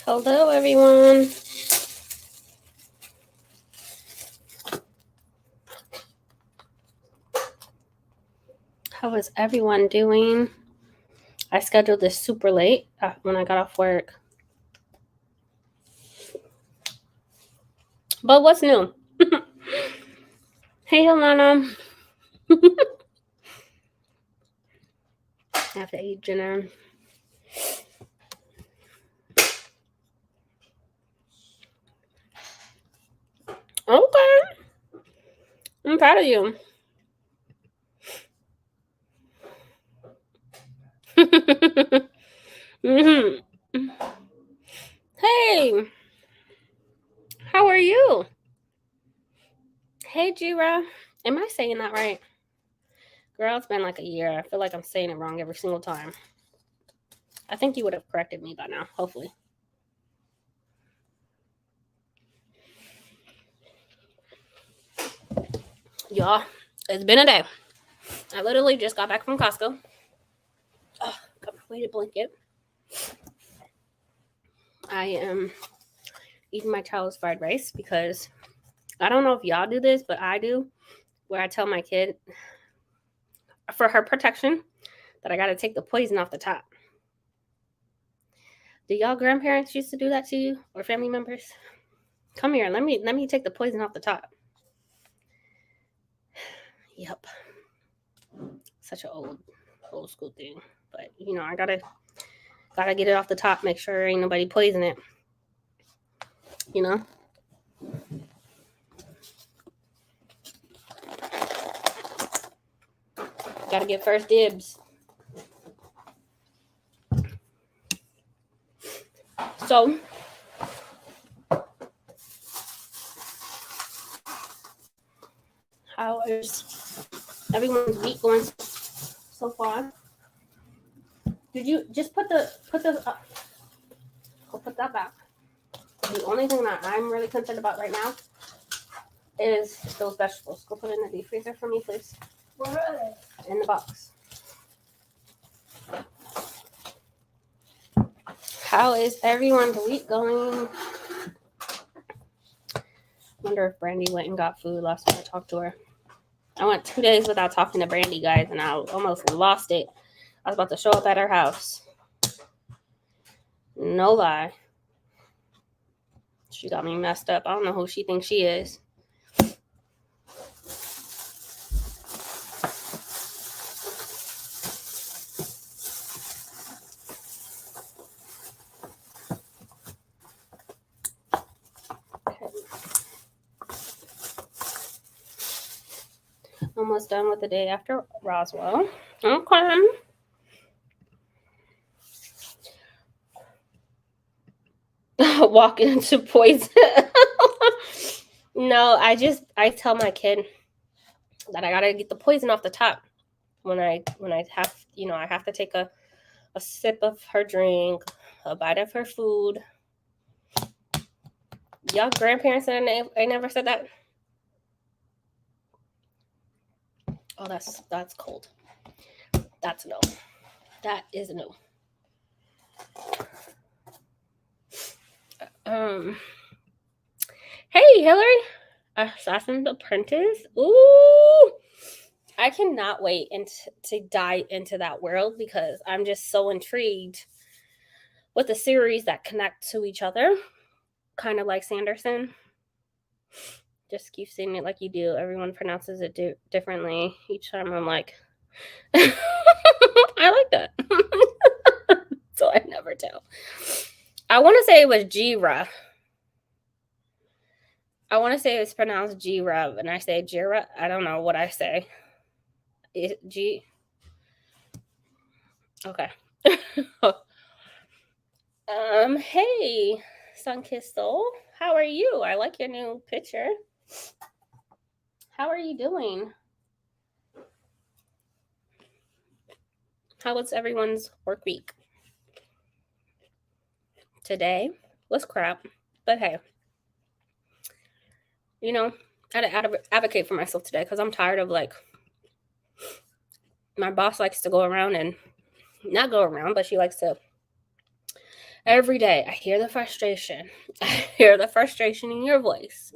Hello, everyone. How is everyone doing? I scheduled this super late when I got off work. But what's new? Hey, Helena. I have to eat dinner. Okay. I'm proud of you. Mm-hmm. Hey, how are you? Hey, Jira. Am I saying that right? Girl, it's been like a year. I feel like I'm saying it wrong every single time. I think you would have corrected me by now, hopefully. Y'all, it's been a day. I literally just got back from Costco. Oh, got my weighted blanket. I am eating my child's fried rice because I don't know if y'all do this, but I do, where I tell my kid for her protection that I got to take the poison off the top. Do y'all grandparents used to do that to you or family members? Come here, let me take the poison off the top. Yep. Such an old school thing. But you know, I gotta get it off the top, make sure ain't nobody poison it. You know? Gotta get first dibs. So how is everyone's week going so far? Did you just put that back? The only thing that I'm really concerned about right now is those vegetables. Go put it in the deep freezer for me, please. Where are they? In the box. How is everyone's week going? Wonder if Brandie went and got food last time I talked to her. I went 2 days without talking to Brandie, guys, and I almost lost it. I was about to show up at her house. No lie. She got me messed up. I don't know who she thinks she is. Almost done with the day after Roswell. Okay. Walk into poison. No, I tell my kid that I gotta get the poison off the top when I have I have to take a sip of her drink, a bite of her food. Y'all grandparents and I never said that. Oh, that's cold. That's a no. That is a no. Hey, Hillary, Assassin's Apprentice. Ooh, I cannot wait to dive into that world because I'm just so intrigued with the series that connect to each other, kind of like Sanderson. Just keep saying it like you do. Everyone pronounces it differently each time. I'm like, I like that. So I never tell. I want to say it was Jira. I want to say it's pronounced Jira, and I say Jira. I don't know what I say. G. Okay. Hey, Sunkissed Soul. How are you? I like your new picture. How are you doing? How was everyone's work week? Today was crap, but hey, you know, I had to advocate for myself today because I'm tired of my boss likes to go around and not go around, but she likes to Every day I hear the frustration. I hear the frustration in your voice.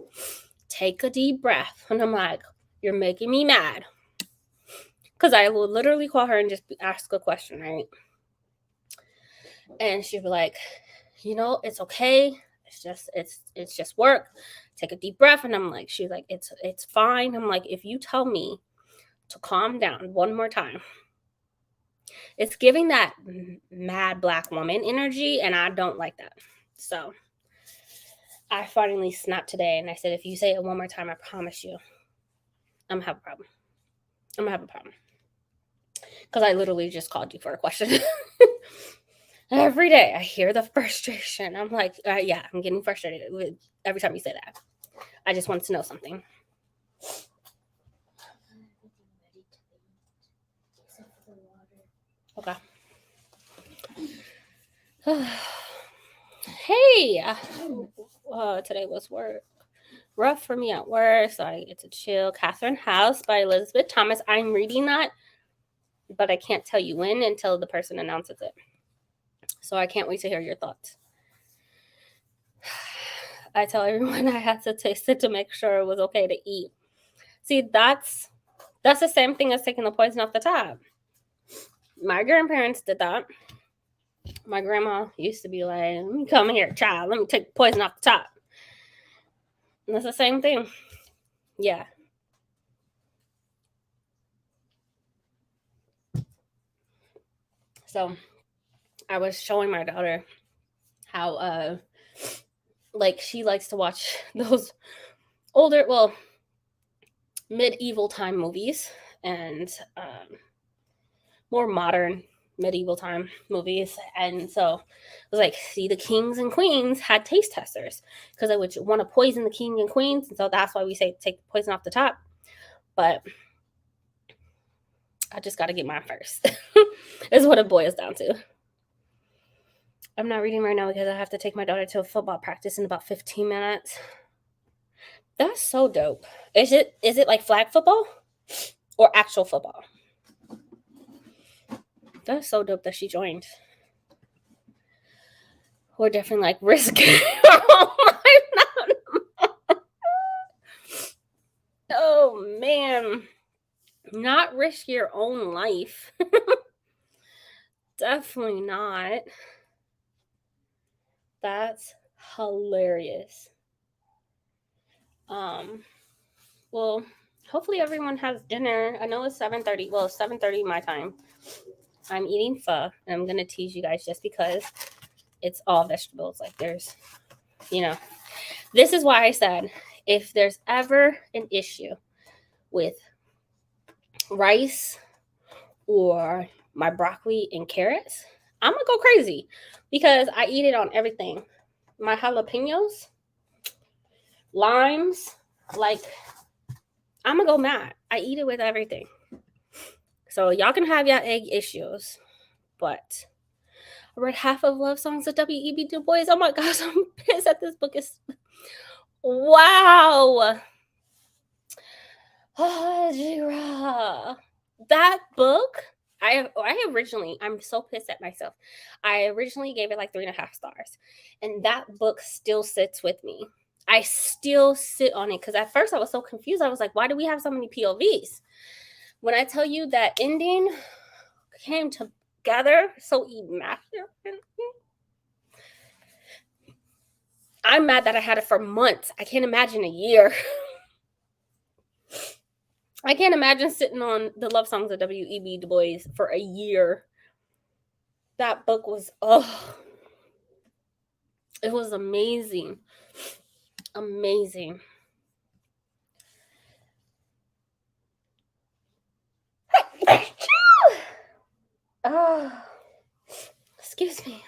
Take a deep breath. And I'm like, you're making me mad. Because I will literally call her and just ask a question, right? And she'd be like, it's okay. It's just work. Take a deep breath. And I'm like, she's like, it's fine. I'm like, if you tell me to calm down one more time, it's giving that mad black woman energy, and I don't like that. So I finally snapped today, and I said, if you say it one more time, I promise you, I'm gonna have a problem. I'm gonna have a problem. Because I literally just called you for a question. Every day I hear the frustration. I'm like, yeah, I'm getting frustrated with every time you say that. I just wanted to know something. Okay. Hey, today was rough for me at work, so I get to chill. Catherine House by Elizabeth Thomas. I'm reading that, but I can't tell you when until the person announces it. So I can't wait to hear your thoughts. I tell everyone I had to taste it to make sure it was okay to eat. See, that's the same thing as taking the poison off the top. My grandparents did that. My grandma used to be like, let me come here, child. Let me take the poison off the top. And that's the same thing. Yeah. So I was showing my daughter how she likes to watch those older, medieval time movies and more modern medieval time movies. And so it was like, see, the kings and queens had taste testers because they would want to poison the king and queens. And so that's why we say take the poison off the top. But I just got to get mine first is what it boils down to. I'm not reading right now because I have to take my daughter to a football practice in about 15 minutes. That's so dope. Is it like flag football or actual football? That's so dope that she joined. We're definitely like risking oh man, not risk your own life. Definitely not. That's hilarious. Well, hopefully everyone has dinner. I know it's 7:30. Well, 7:30 my time. I'm eating pho, and I'm gonna tease you guys just because it's all vegetables. Like there's, this is why I said if there's ever an issue with rice or my broccoli and carrots, I'm gonna go crazy because I eat it on everything. My jalapenos, limes, like I'm gonna go mad. I eat it with everything. So y'all can have your egg issues, but I read half of Love Songs of W.E.B. Du Bois. Oh my gosh, I'm pissed that this book is. Wow. Oh, Jira. That book, I'm so pissed at myself. I originally gave it like 3.5 stars. And that book still sits with me. I still sit on it because at first I was so confused. I was like, why do we have so many POVs? When I tell you that ending came together so immaculate, I'm mad that I had it for months. I can't imagine a year. I can't imagine sitting on the Love Songs of W.E.B. Du Bois for a year. That book was, it was amazing. Amazing. Excuse me.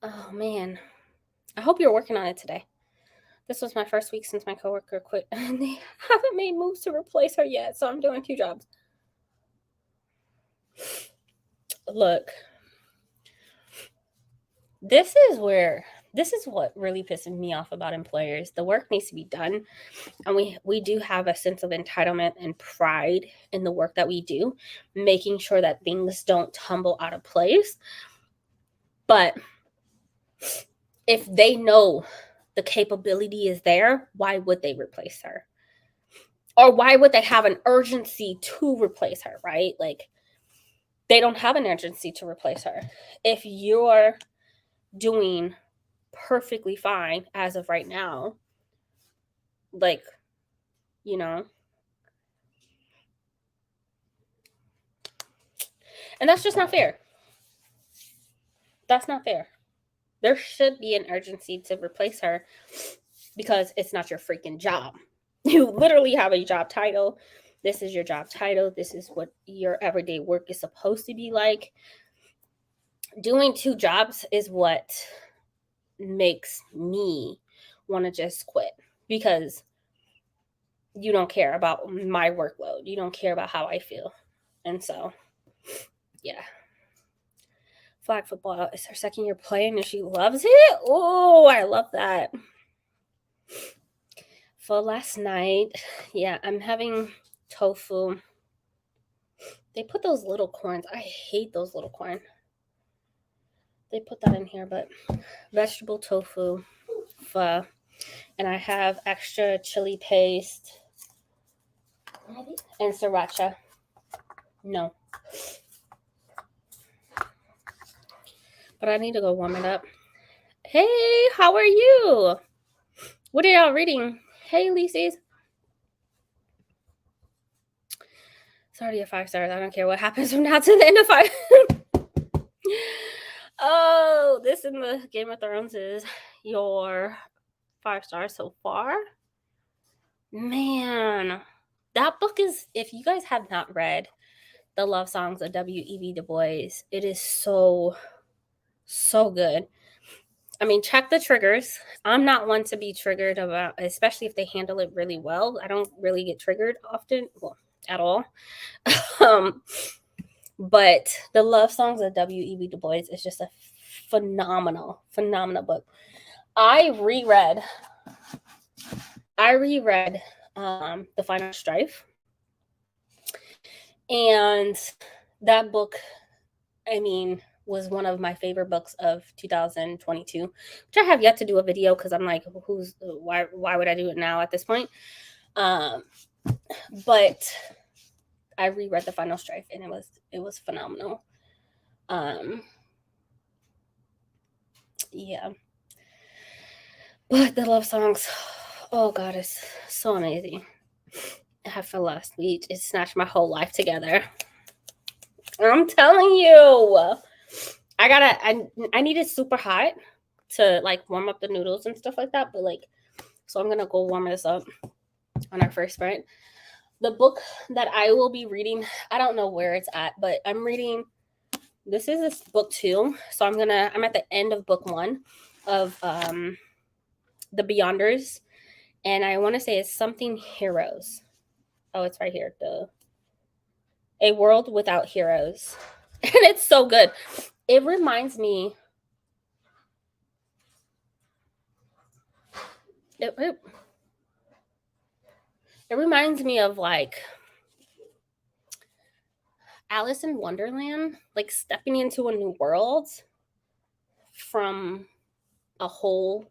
Oh, man. I hope you're working on it today. This was my first week since my coworker quit, and they haven't made moves to replace her yet, so I'm doing 2 jobs. Look, this is what really pisses me off about employers. The work needs to be done, and we do have a sense of entitlement and pride in the work that we do, making sure that things don't tumble out of place. But if they know the capability is there, why would they replace her? Or why would they have an urgency to replace her, right? Like, they don't have an urgency to replace her. If you're doing perfectly fine as of right now, like, you know, and that's just not fair. That's not fair. There should be an urgency to replace her because it's not your freaking job. You literally have a job title. This is your job title. This is what your everyday work is supposed to be like. Doing two jobs is what makes me want to just quit, because you don't care about my workload. You don't care about how I feel. And so, yeah. Flag football is her second year playing and she loves it. Oh, I love that. For last night, yeah, I'm having tofu. They put those little corns. I hate those little corn. They put that in here, but vegetable tofu pho. And I have extra chili paste and sriracha. No. But I need to go warm it up. Hey, how are you? What are y'all reading? Hey, Lisies. Sorry to 5 stars. I don't care what happens from now to the end of 5. Oh, this in the Game of Thrones is your 5 stars so far. Man, that book is, if you guys have not read The Love Songs of W.E.B. Du Bois, it is so good. I mean, check the triggers. I'm not one to be triggered about, especially if they handle it really well. I don't really get triggered often, well, at all. But The Love Songs of W.E.B. Du Bois is just a phenomenal book. I reread The Final Strife, and that book, I mean, was one of my favorite books of 2022, which I have yet to do a video because I'm like, why would I do it now at this point? But I reread The Final Strife and it was phenomenal. Yeah. But The Love Songs, oh God, it's so amazing. I have for last week, it snatched my whole life together. I'm telling you. I need it super hot to like warm up the noodles and stuff like that. But like, so I'm gonna go warm this up on our first sprint. The book that I will be reading, I don't know where it's at, but I'm reading, this is book 2. So I'm at the end of book 1 of The Beyonders. And I want to say it's something heroes. Oh, it's right here. A World Without Heroes. And it's so good. It reminds me. It reminds me of like Alice in Wonderland, like stepping into a new world from a hole,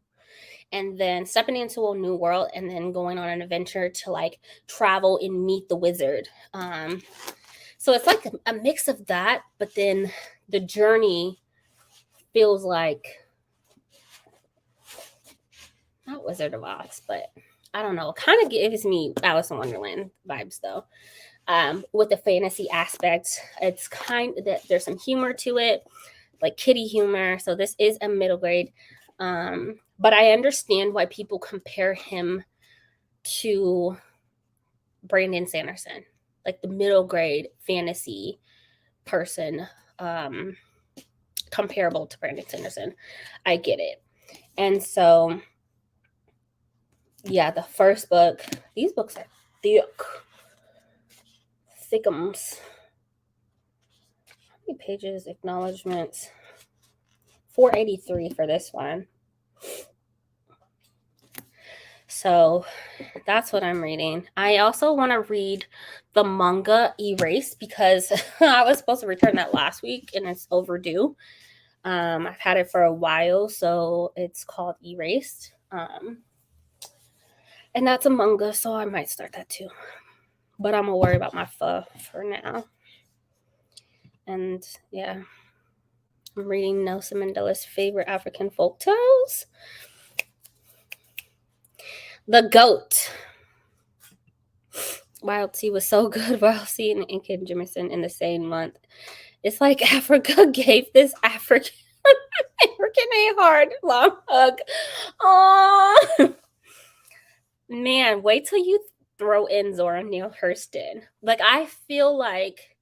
and then stepping into a new world and then going on an adventure to like travel and meet the wizard. So it's like a mix of that, but then the journey feels like, not Wizard of Oz, but I don't know. Kind of gives me Alice in Wonderland vibes though. With the fantasy aspect, it's kind of that there's some humor to it, like kiddie humor. So this is a middle grade. But I understand why people compare him to Brandon Sanderson, like the middle grade fantasy person, comparable to Brandon Sanderson. I get it. And so, yeah, the first book, these books are thickums. How many pages? Acknowledgements. 483 for this one. So that's what I'm reading. I also want to read the manga Erase because I was supposed to return that last week and it's overdue. I've had it for a while, so it's called Erased. And that's a manga, so I might start that too. But I'm gonna worry about my pho for now. And yeah, I'm reading Nelson Mandela's favorite African folk tales. The Goat. Wild Tea was so good. Wild Tea and Inca and Jemison in the same month. It's like Africa gave this African a hard, long hug. Aww. Man, wait till you throw in Zora Neale Hurston. Like, I feel like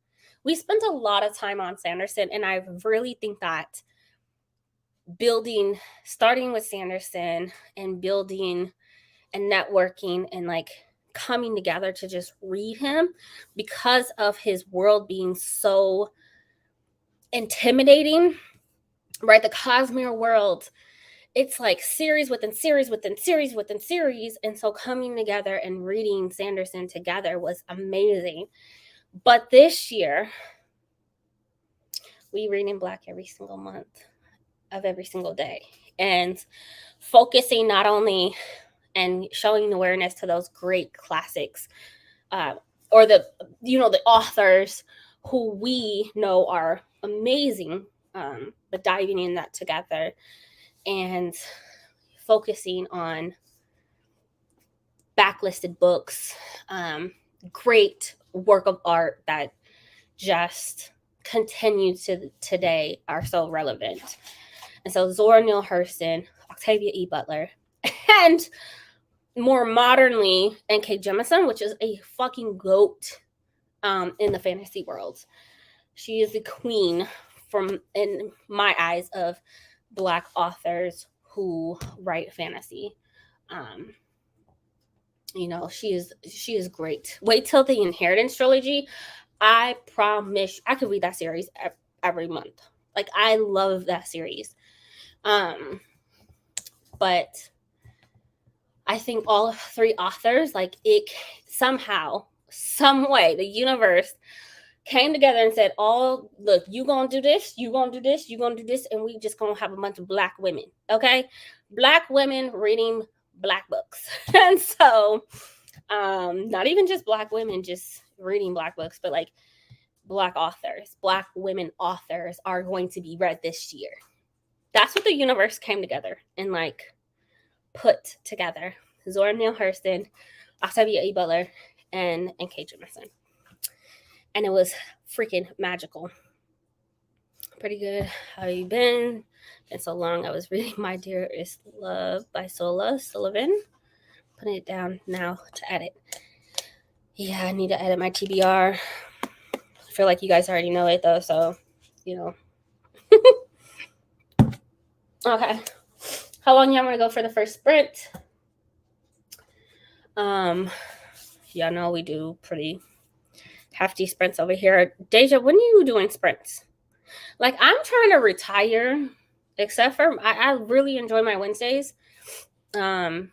we spent a lot of time on Sanderson, and I really think that starting with Sanderson and building and networking and like coming together to just read him because of his world being so intimidating, right? The Cosmere world, it's like series within series within series within series. And so coming together and reading Sanderson together was amazing. But this year, we read in Black every single month of every single day. And focusing not only and showing awareness to those great classics, or the authors who we know are amazing, but diving in that together and focusing on backlisted books, great work of art that just continue to today are so relevant. And so Zora Neale Hurston, Octavia E. Butler, and more modernly N.K. Jemisin, which is a fucking goat in the fantasy world. She is the queen, in my eyes, of Black authors who write fantasy. She is great. Wait till the Inheritance trilogy. I promise I could read that series every month. Like, I love that series. But I think all three authors, like, it somehow, some way, the universe came together and said, look, you gonna do this, you gonna do this, you gonna do this, and we just gonna have a bunch of Black women, okay? Black women reading Black books. And so, not even just Black women just reading Black books, but like Black authors, Black women authors are going to be read this year. That's what the universe came together and like put together. Zora Neale Hurston, Octavia E. Butler, and N.K. Jemisin. And it was freaking magical. Pretty good. How you been? Been so long. I was reading My Dearest Love by Sola Sullivan. Putting it down now to edit. Yeah, I need to edit my TBR. I feel like you guys already know it though, so Okay. How long y'all want to go for the first sprint? Y'all know we do pretty hefty sprints over here. Deja, when are you doing sprints? Like, I'm trying to retire, except for I really enjoy my Wednesdays. When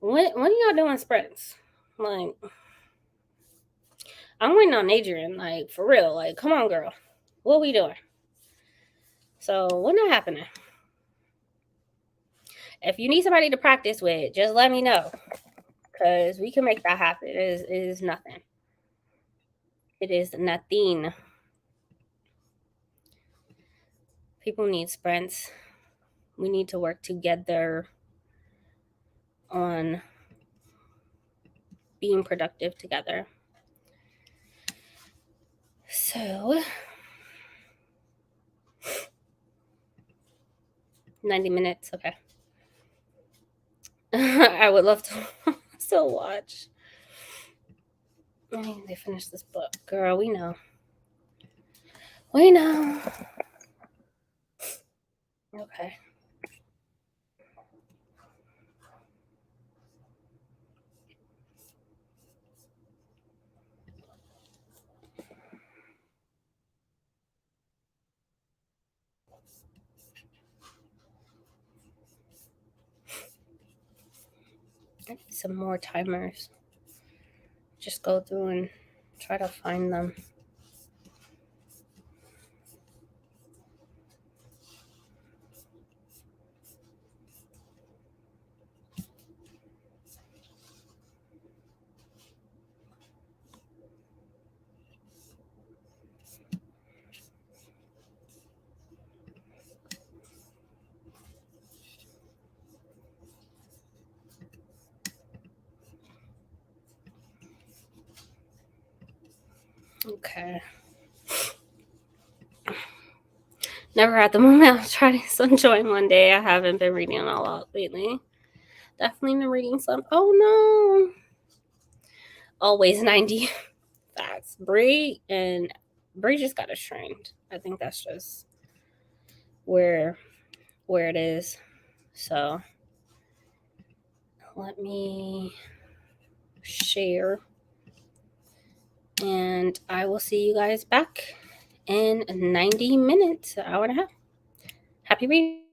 are y'all doing sprints? Like, I'm waiting on Adrian, like, for real. Like, come on, girl. What we doing? So, when that happening? If you need somebody to practice with, just let me know. Because we can make that happen. It is nothing. It is nothing. People need sprints. We need to work together on being productive together. So, 90 minutes. Okay. I would love to still watch. I mean, they finished this book. Girl, we know. We know. Okay. I need some more timers. Just go through and try to find them. Okay. Never at the moment. I'll try to enjoy one day. I haven't been reading a lot lately. Definitely been reading some. Oh no. Always 90 facts. Bree just got strained. I think that's just where it is. So let me share, and I will see you guys back in 90 minutes, an hour and a half. Happy reading.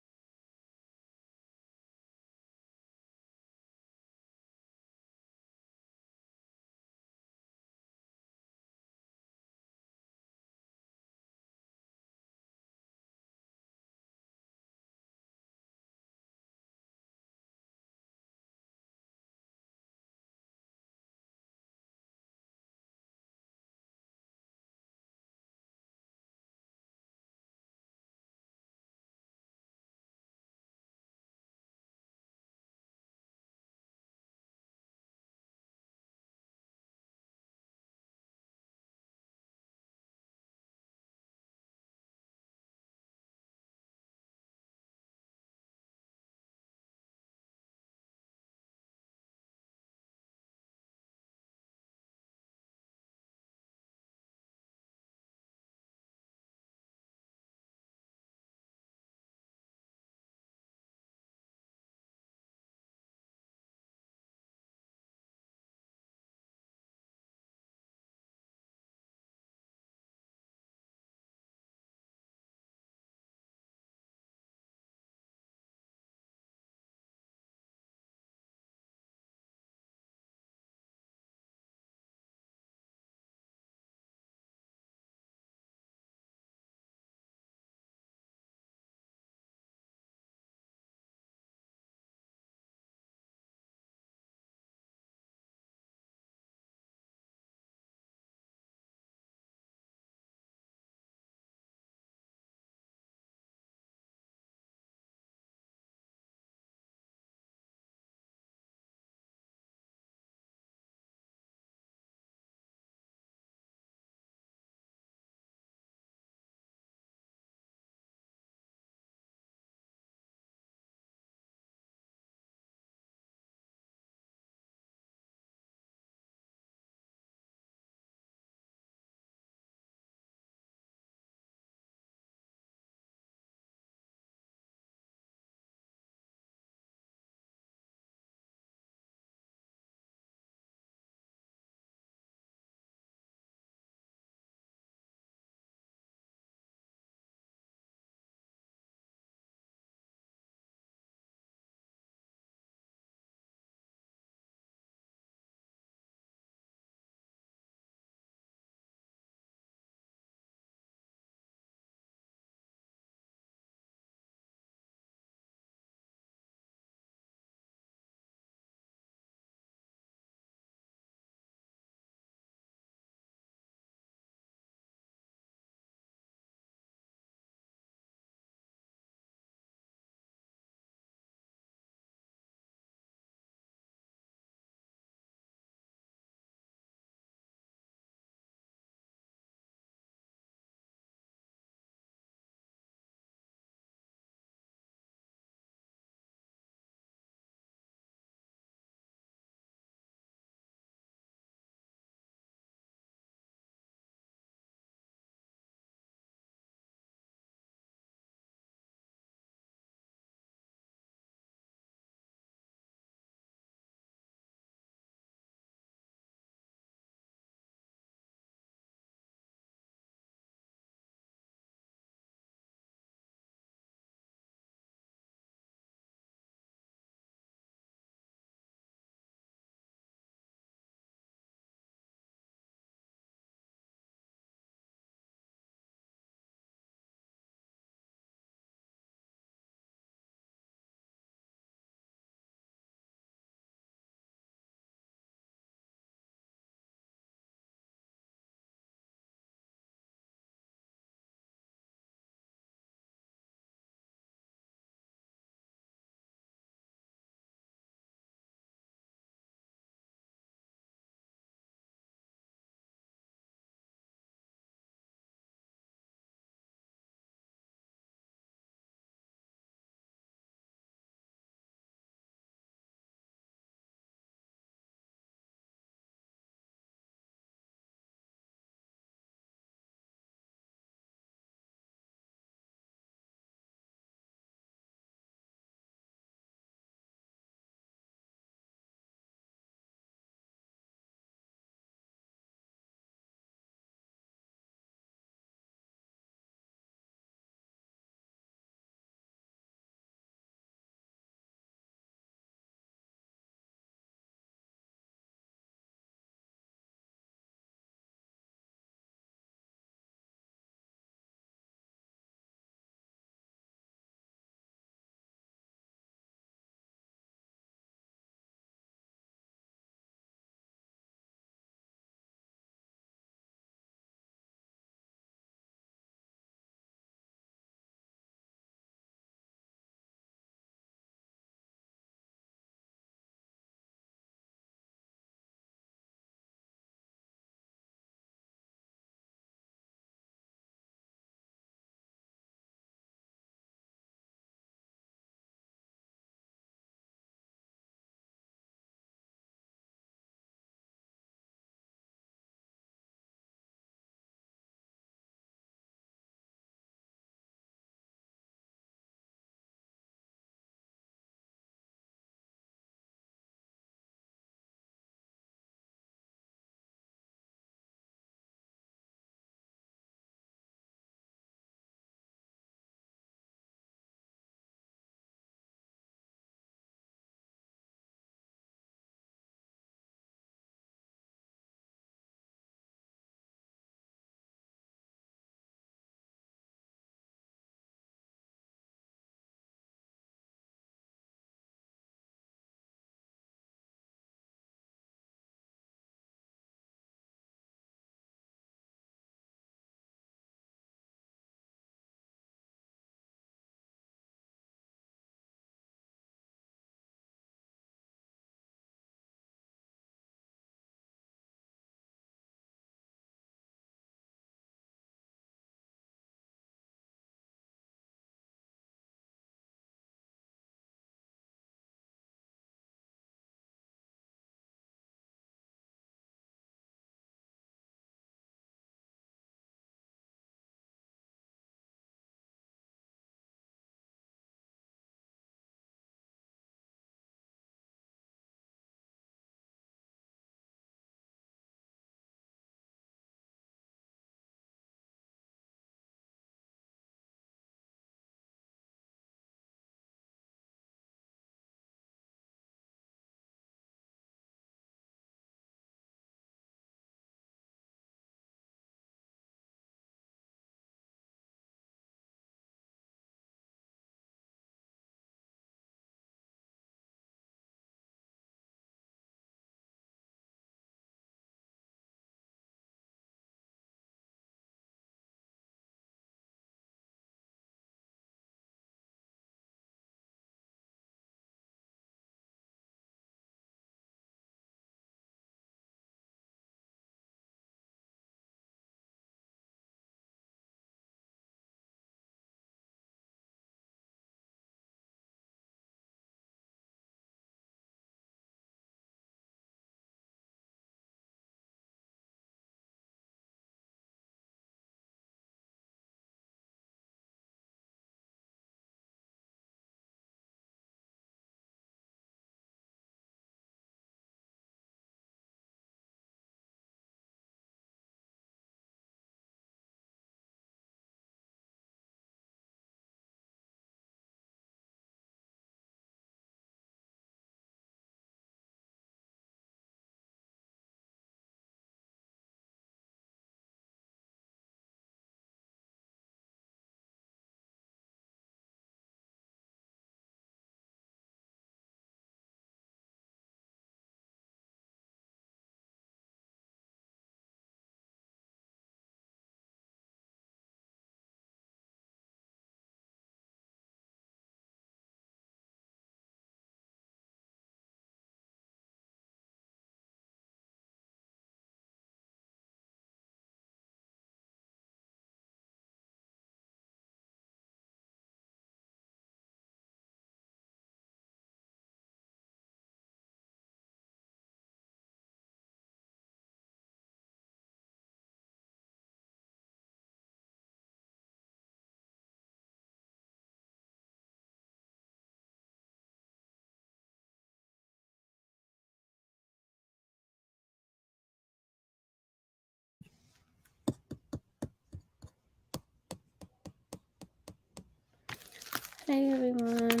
Hey everyone.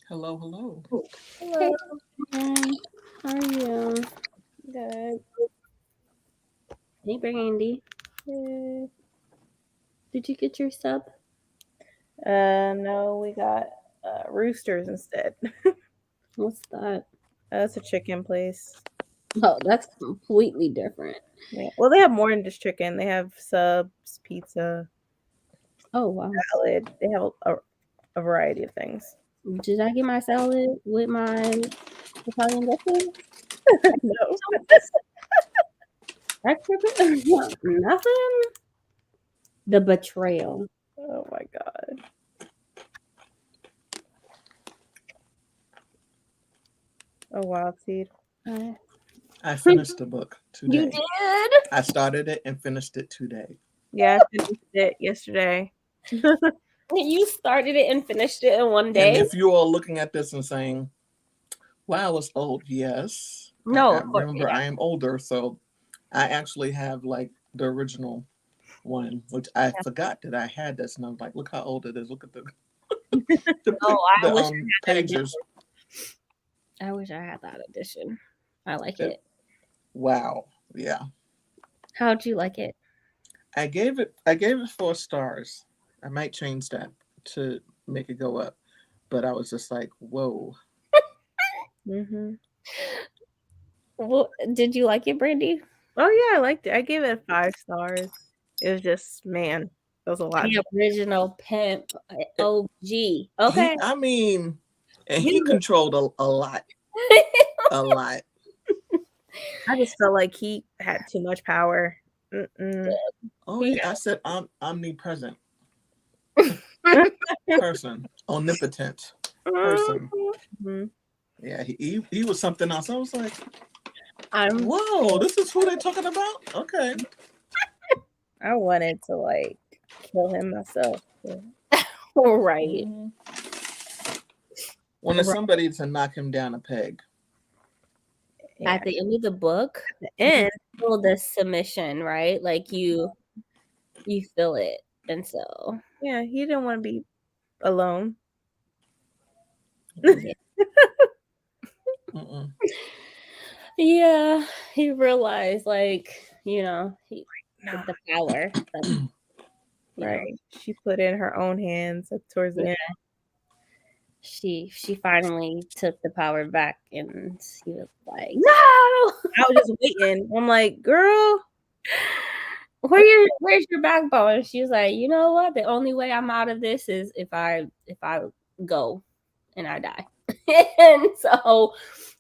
Hello, hello. Hey, Hello. how are you? Good. Hey, Brandie. Good. Did you get your sub? No, we got roosters instead. What's that? That's a chicken place. Oh, that's completely different. Yeah. Well, they have more than just chicken. They have subs, pizza, Oh wow. salad. They have a variety of things. Did I get my salad with my Italian dressing? No. Extra nothing. The betrayal. Oh my god. Oh, wild seed. I finished the book today. You did? I started it and finished it today. Yeah, I finished it yesterday. You started it and finished it in one And day? if you are looking at this and saying, wow, it's old, yes. No, I of course, remember yeah. I am older, so I actually have like the original one, which I forgot that I had this, and I'm like, look how old it is. Look at the I wish I had that pages. I wish I had that edition. I like It- it. Wow. Yeah. How'd you like it? I gave it 4 stars. I might change that to make it go up. But I was just like, whoa. Mm-hmm. Well, did you like it, Brandie? Oh yeah, I liked it. I gave it 5 stars. It was just, man, that was a lot. The original pimp, OG. Okay. I mean, and he He- controlled a lot. A lot. I just felt like he had too much power. Mm-mm. Oh, yeah. I said omnipresent person, omnipotent person. Mm-hmm. Yeah, he was something else. I was like, I'm whoa, this is who they're talking about? Okay. I wanted to like kill him myself. right. Wanted somebody to knock him down a peg. Yeah. At the end of the book, At the end, you feel the submission, right? Like you feel it, and so yeah, he didn't want to be alone. yeah. Mm-mm. Yeah, he realized, like, he No. the power. Right. She put in her own hands towards the end. She finally took the power back, and he was like, "No, I was just waiting. I'm like, girl, where's your backbone?" And she was like, "You know what? The only way I'm out of this is if I go and I die." And so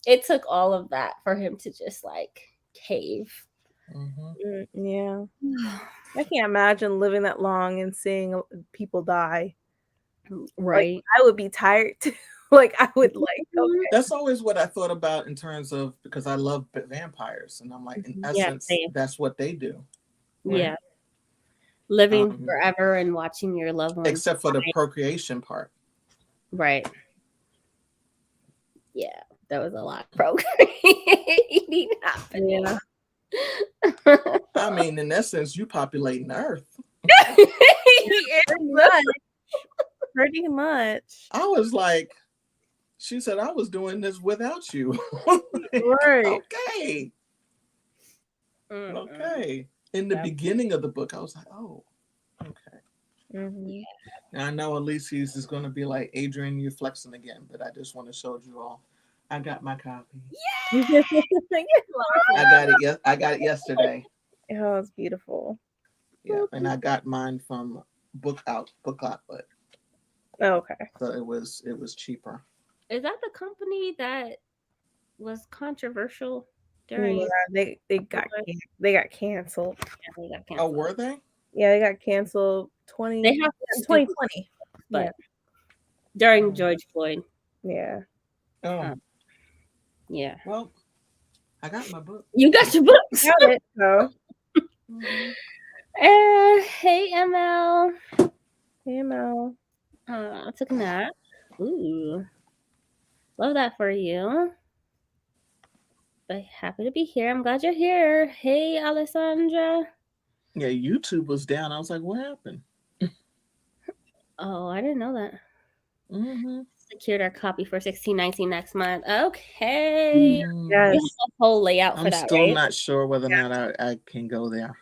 it took all of that for him to just like cave. Mm-hmm. Yeah. I can't imagine living that long and seeing people die. Right. Like, I would be tired too. Like, I would like, okay. That's always what I thought about in terms of, because I love vampires, and I'm like, in essence, same. that's what they do. Yeah. Right? Living forever and watching your loved ones. Except for the procreation part. Right. Yeah, that was a lot of procreating happening. Yeah. I mean, in essence, you populating the earth. Pretty much. I was like, she said, I was doing this without you. Right. Okay. Mm-hmm. Okay. In the beginning of the book, I was like, oh, okay. Mm-hmm. Yeah. Now I know Alicia's is going to be like, Adrian, you're flexing again, but I just want to show you all. I got my copy. Yeah. I got it yesterday. Oh, it's beautiful. Yeah, and I got mine from book outlet. Oh, okay. So it was cheaper. Is that the company that was controversial during? Yeah, they got canceled. Yeah, they got Oh, canceled. were they? Yeah, they got canceled They have 2020. but during George Floyd. Yeah. Oh. Yeah. Well, I got my book. You got your books. Got it. So. Hey ML. Hey Mel. I took a nap. Ooh. Love that for you. But happy to be here. I'm glad you're here. Hey Alessandra. Yeah, YouTube was down. I was like, what happened? Oh, I didn't know that. Mm-hmm. Secured our copy for 1619 next month. Okay. Mm-hmm. You Yes. have a whole layout for I'm that, still right? not sure whether or not I can go there.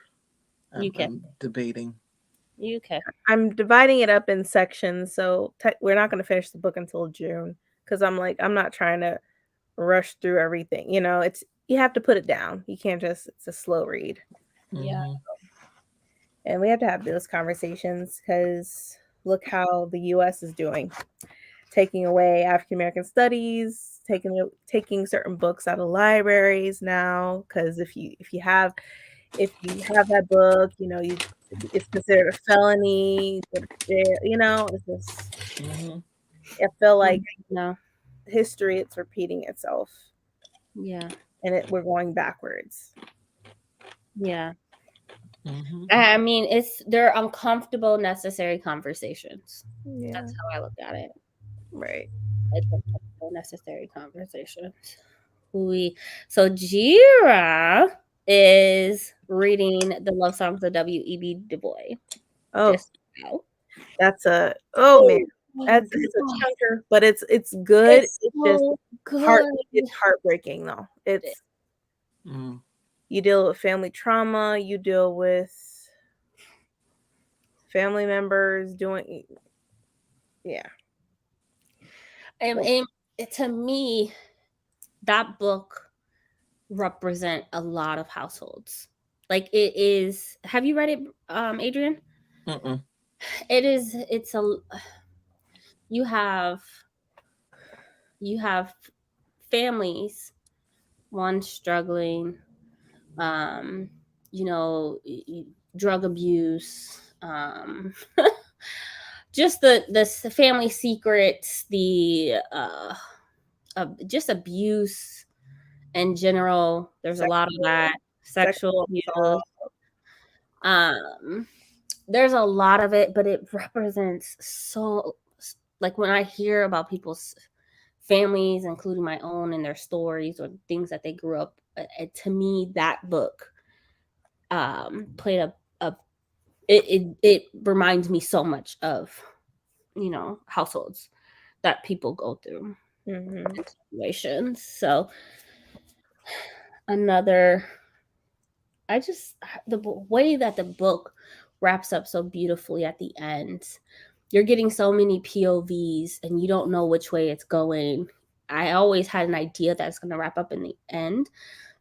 You can. I'm debating. You can. I'm dividing it up in sections, so we're not going to finish the book until June because I'm not trying to rush through everything. It's you have to put it down. You can't just it's a slow read. Yeah. Mm-hmm. And we have to have those conversations because look how the US is doing. Taking away African American studies, taking certain books out of libraries now because if you have that book, it's considered a felony, go to jail, it's just Mm-hmm. I feel like No. history it's repeating itself Yeah. and we're going backwards. Yeah. Mm-hmm. I mean, they're uncomfortable, necessary conversations. Yeah. That's how I look at it. Right. It's uncomfortable, necessary conversations. So Jira is reading the love songs of W.E.B. Du Bois. Oh, Just now. that's man. Oh That's my it's a God. chunker, but it's good. It's It's just so good. it's heartbreaking though. It's Mm-hmm. you deal with family trauma, you deal with family members doing yeah. And to me, that book represent a lot of households. Like it is. Have you read it, Adrian? Mm-mm. It is. It's a. You have families, one struggling, um, drug abuse, just the family secrets, the just abuse in general. There's a lot of that sexual abuse. assault. Um, there's a lot of it, but it represents so like when I hear about people's families, including my own, and their stories or things that they grew up. To me, that book played a it reminds me so much of households that people go through situations. So another, the way that the book wraps up so beautifully at the end. You're getting so many POVs and you don't know which way it's going. I always had an idea that it's going to wrap up in the end,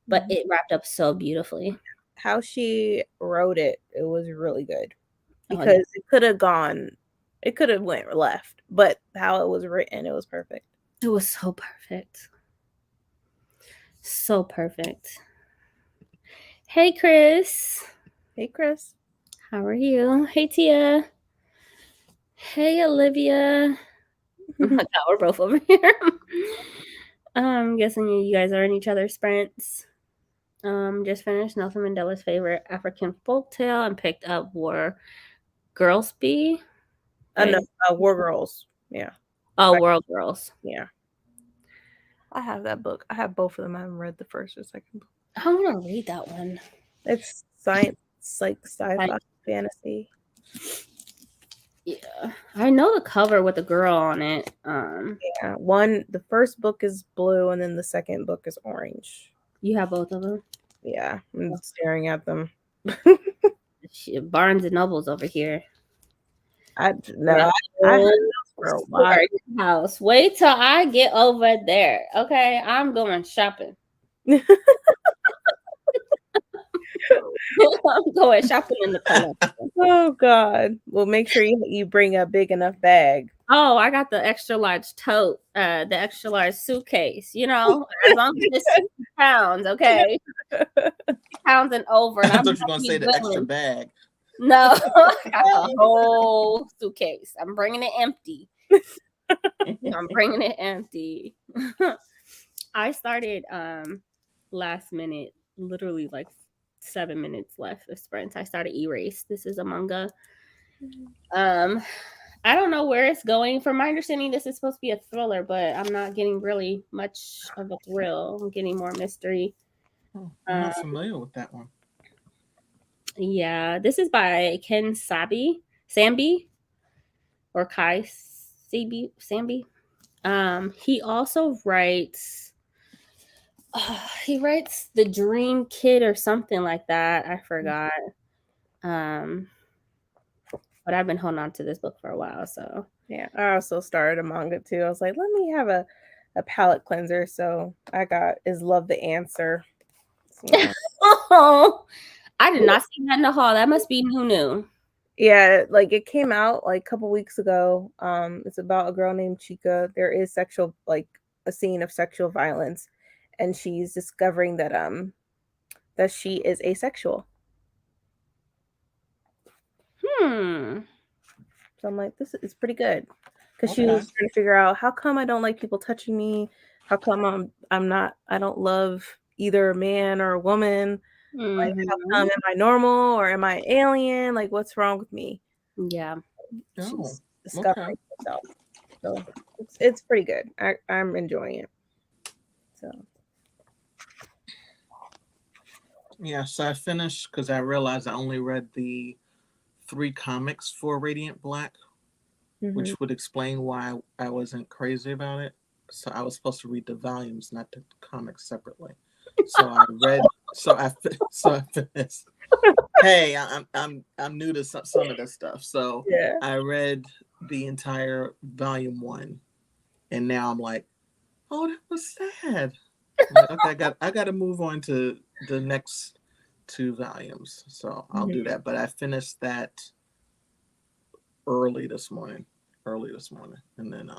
but it wrapped up so beautifully. How she wrote it was really good because Oh, yeah. it could have went left, but how it was written, it was perfect. It was so perfect. So perfect. Hey, Chris. Hey, Chris. How are you? Hey, Tia. Hey, Olivia. Oh my God, we're both over here. I'm guessing you guys are in each other's sprints. Just finished Nelson Mandela's favorite African folktale and picked up War Girlsby. No, War Girls. Yeah. Oh, World Girls. Yeah. I have that book. I have both of them. I haven't read the first or second book. I want to read that one. It's science, like sci-fi fantasy. Yeah, I know the cover with the girl on it. Yeah, the first book is blue, and then the second book is orange. You have both of them? Yeah, I'm staring at them. Barnes and Nobles over here. I house. Wait till I get over there. Okay, I'm going shopping. I'm going shopping in the collection. Oh God! Well, make sure you bring a big enough bag. Oh, I got the extra large tote, the extra large suitcase. As long as it's 60 pounds, okay, 60 pounds and over. And I thought you were gonna say the extra bag. No, I got the whole suitcase. I'm bringing it empty. I started last minute, literally like 7 minutes left of sprints. I started Erase. This is a manga. I don't know where it's going. From my understanding, this is supposed to be a thriller, but I'm not getting really much of a thrill. I'm getting more mystery. I'm not familiar with that one. Yeah, this is by Ken Sambi or Kai Sambi. He also writes. He writes The Dream Kid or something like that. I forgot. Um, but I've been holding on to this book for a while, so Yeah, I also started a manga too. I was like, let me have a palate cleanser. So I got Is Love the Answer. So, oh, I did not see that in the hall. That must be new. yeah, like it came out like a couple weeks ago. It's about a girl named Chika. There is sexual, like a scene of sexual violence, and she's discovering that she is asexual. So I'm like, this is pretty good, because she was trying to figure out, how come I don't like people touching me? How come I don't love either a man or a woman? Like, how come, am I normal or am I alien? Like, what's wrong with me? Yeah. She's discovering herself. So it's pretty good. I'm enjoying it. So Yeah, so I finished because I realized I only read the 3 comics for Radiant Black, which would explain why I wasn't crazy about it. So I was supposed to read the volumes, not the comics separately. So I read. So I finished. Hey, I'm new to some of this stuff. So yeah. I read the entire volume 1, and now I'm like, oh, that was sad. I'm like, okay, I got to move on to the next 2 volumes. So I'll do that. But I finished that early this morning, and then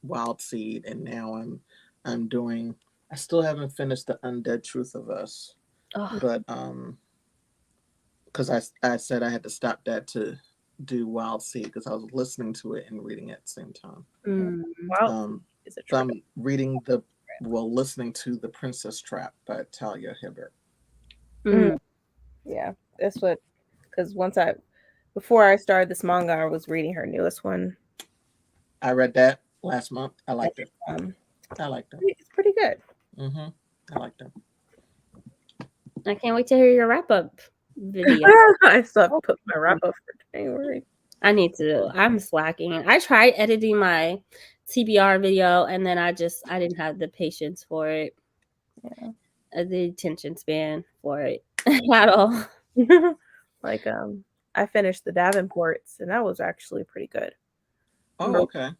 Wild Seed, and now I'm doing. I still haven't finished the Undead Truth of Us, but because I said I had to stop that to do Wild Seed because I was listening to it and reading it at the same time. Wow. So I'm listening to The Princess Trap by Talia Hibbert. Yeah, that's what. Because before I started this manga, I was reading her newest one. I read that last month. I liked it. I liked it. It's pretty good. I liked it. I can't wait to hear your wrap up video. I still have to put my wrap up for January. I need to. I'm slacking. I tried editing my TBR video, and then I didn't have the patience for it. Yeah. The attention span for it at all. Like I finished the Davenports, and that was actually pretty good. Oh, okay.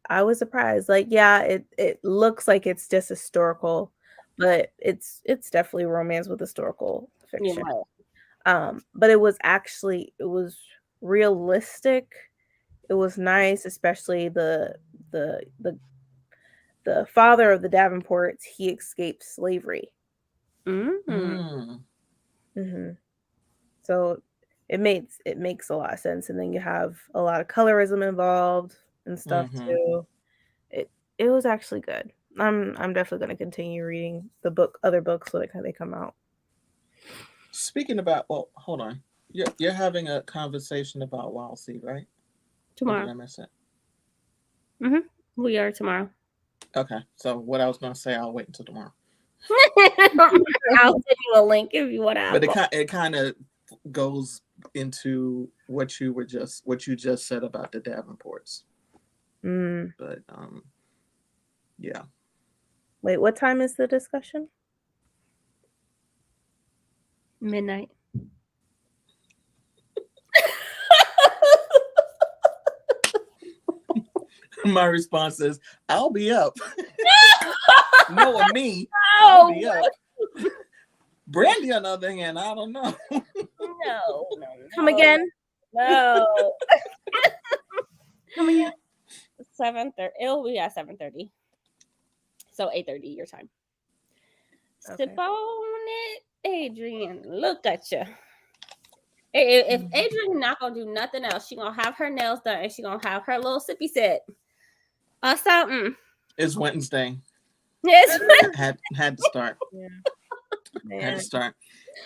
I was surprised. Like, yeah, it looks like it's just historical, but it's definitely romance with historical fiction. Yeah. But it was realistic. It was nice, especially the father of the Davenports. He escaped slavery. So it makes a lot of sense, and then you have a lot of colorism involved and stuff too. It was actually good. I'm definitely going to continue reading other books when they come out. Speaking about, well, hold on. You're having a conversation about Wild Seed, right? Tomorrow. Or did I miss it? We are tomorrow. Okay. So what I was going to say, I'll wait until tomorrow. I'll send you a link if you want to. But it kind of goes into what you just said about the Davenports. But yeah. Wait, what time is the discussion? Midnight. My response is, I'll be up. Knowing me, I'll be up. Brandie, on the other hand, I don't know. No. Come again? No. Come again? 7:30. It'll be at 7:30. So 8:30 your time. Okay. Sip on it, Adrian. Look at you. If Adrian not gonna do nothing else, she gonna have her nails done and she gonna have her little sippy sip. Something. It's Wednesday. Yes. Had to start. Yeah. Had to start.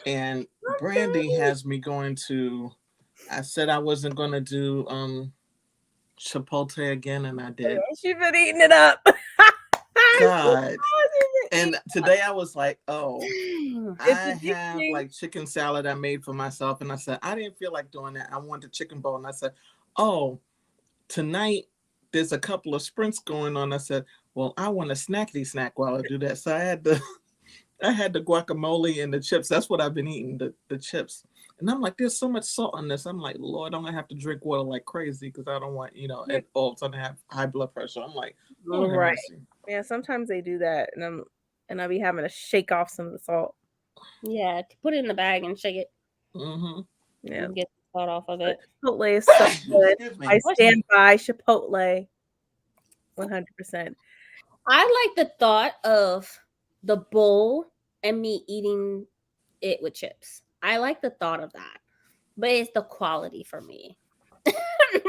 And Brandie has me going to. I said I wasn't gonna do Chipotle again, and I did. She's been eating it up. God. And today I was like, oh, I It's have addicting. like chicken salad I made for myself. And I said, I didn't feel like doing that. I wanted a chicken bowl. And I said, oh, tonight there's a couple of sprints going on. I said, well, I want a snackety snack while I do that. So I had the guacamole and the chips. That's what I've been eating, the chips. And I'm like, there's so much salt on this. I'm like, Lord, I'm gonna have to drink water like crazy because I don't want, and all of a sudden have high blood pressure. I'm like, Lord have Right. mercy. Yeah, sometimes they do that, and I'll be having to shake off some of the salt. Yeah, put it in the bag and shake it. Mm-hmm. Yeah, And get the salt off of it. Chipotle is so good. Excuse me. I stand by Chipotle 100%. I like the thought of the bowl and me eating it with chips. I like the thought of that, but it's the quality for me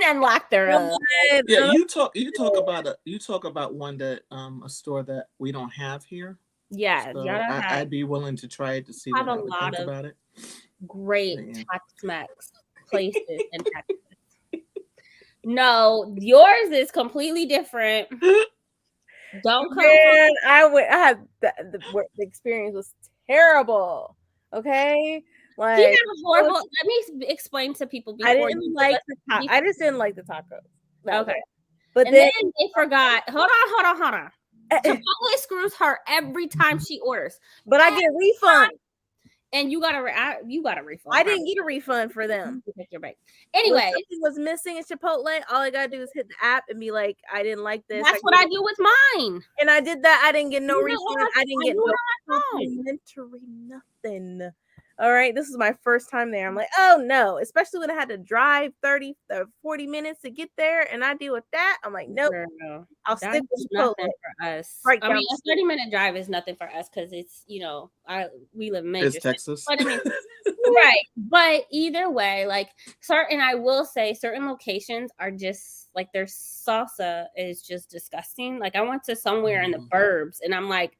and lack thereof. Yeah, you talk about one that a store that we don't have here. Yeah, So y'all I'd be willing to try it to see have what a I would lot think of about it. great Yeah. Tex-Mex places in Texas. No, yours is completely different. Don't come Man, I had the experience was terrible. Okay, He like had a horrible. Let me explain to people before I didn't you like give us- I just didn't like the tacos. That was Okay, it. But and then they forgot. Hold on. Chipotle screws her every time she orders, but I get a refund. and you got a refund. I didn't get a refund for them. You take your break. When Anyway, something was missing in Chipotle, all I gotta do is hit the app and be like, I didn't like this. that's what I do with mine. And I did that. I didn't get no You know refund. what? I didn't I get do no it on my phone. complimentary nothing. All right. This is my first time there. I'm like, oh no, especially when I had to drive 30 or 40 minutes to get there and I deal with that. I'm like, nope, Girl, I'll that's stick with nothing Chipotle. for us. Right I down mean, the a street. 30-minute drive is nothing for us because it's we live in major It's cities. Texas. But I mean, right. But either way, like I will say certain locations are just like their salsa is just disgusting. Like I went to somewhere in the burbs and I'm like,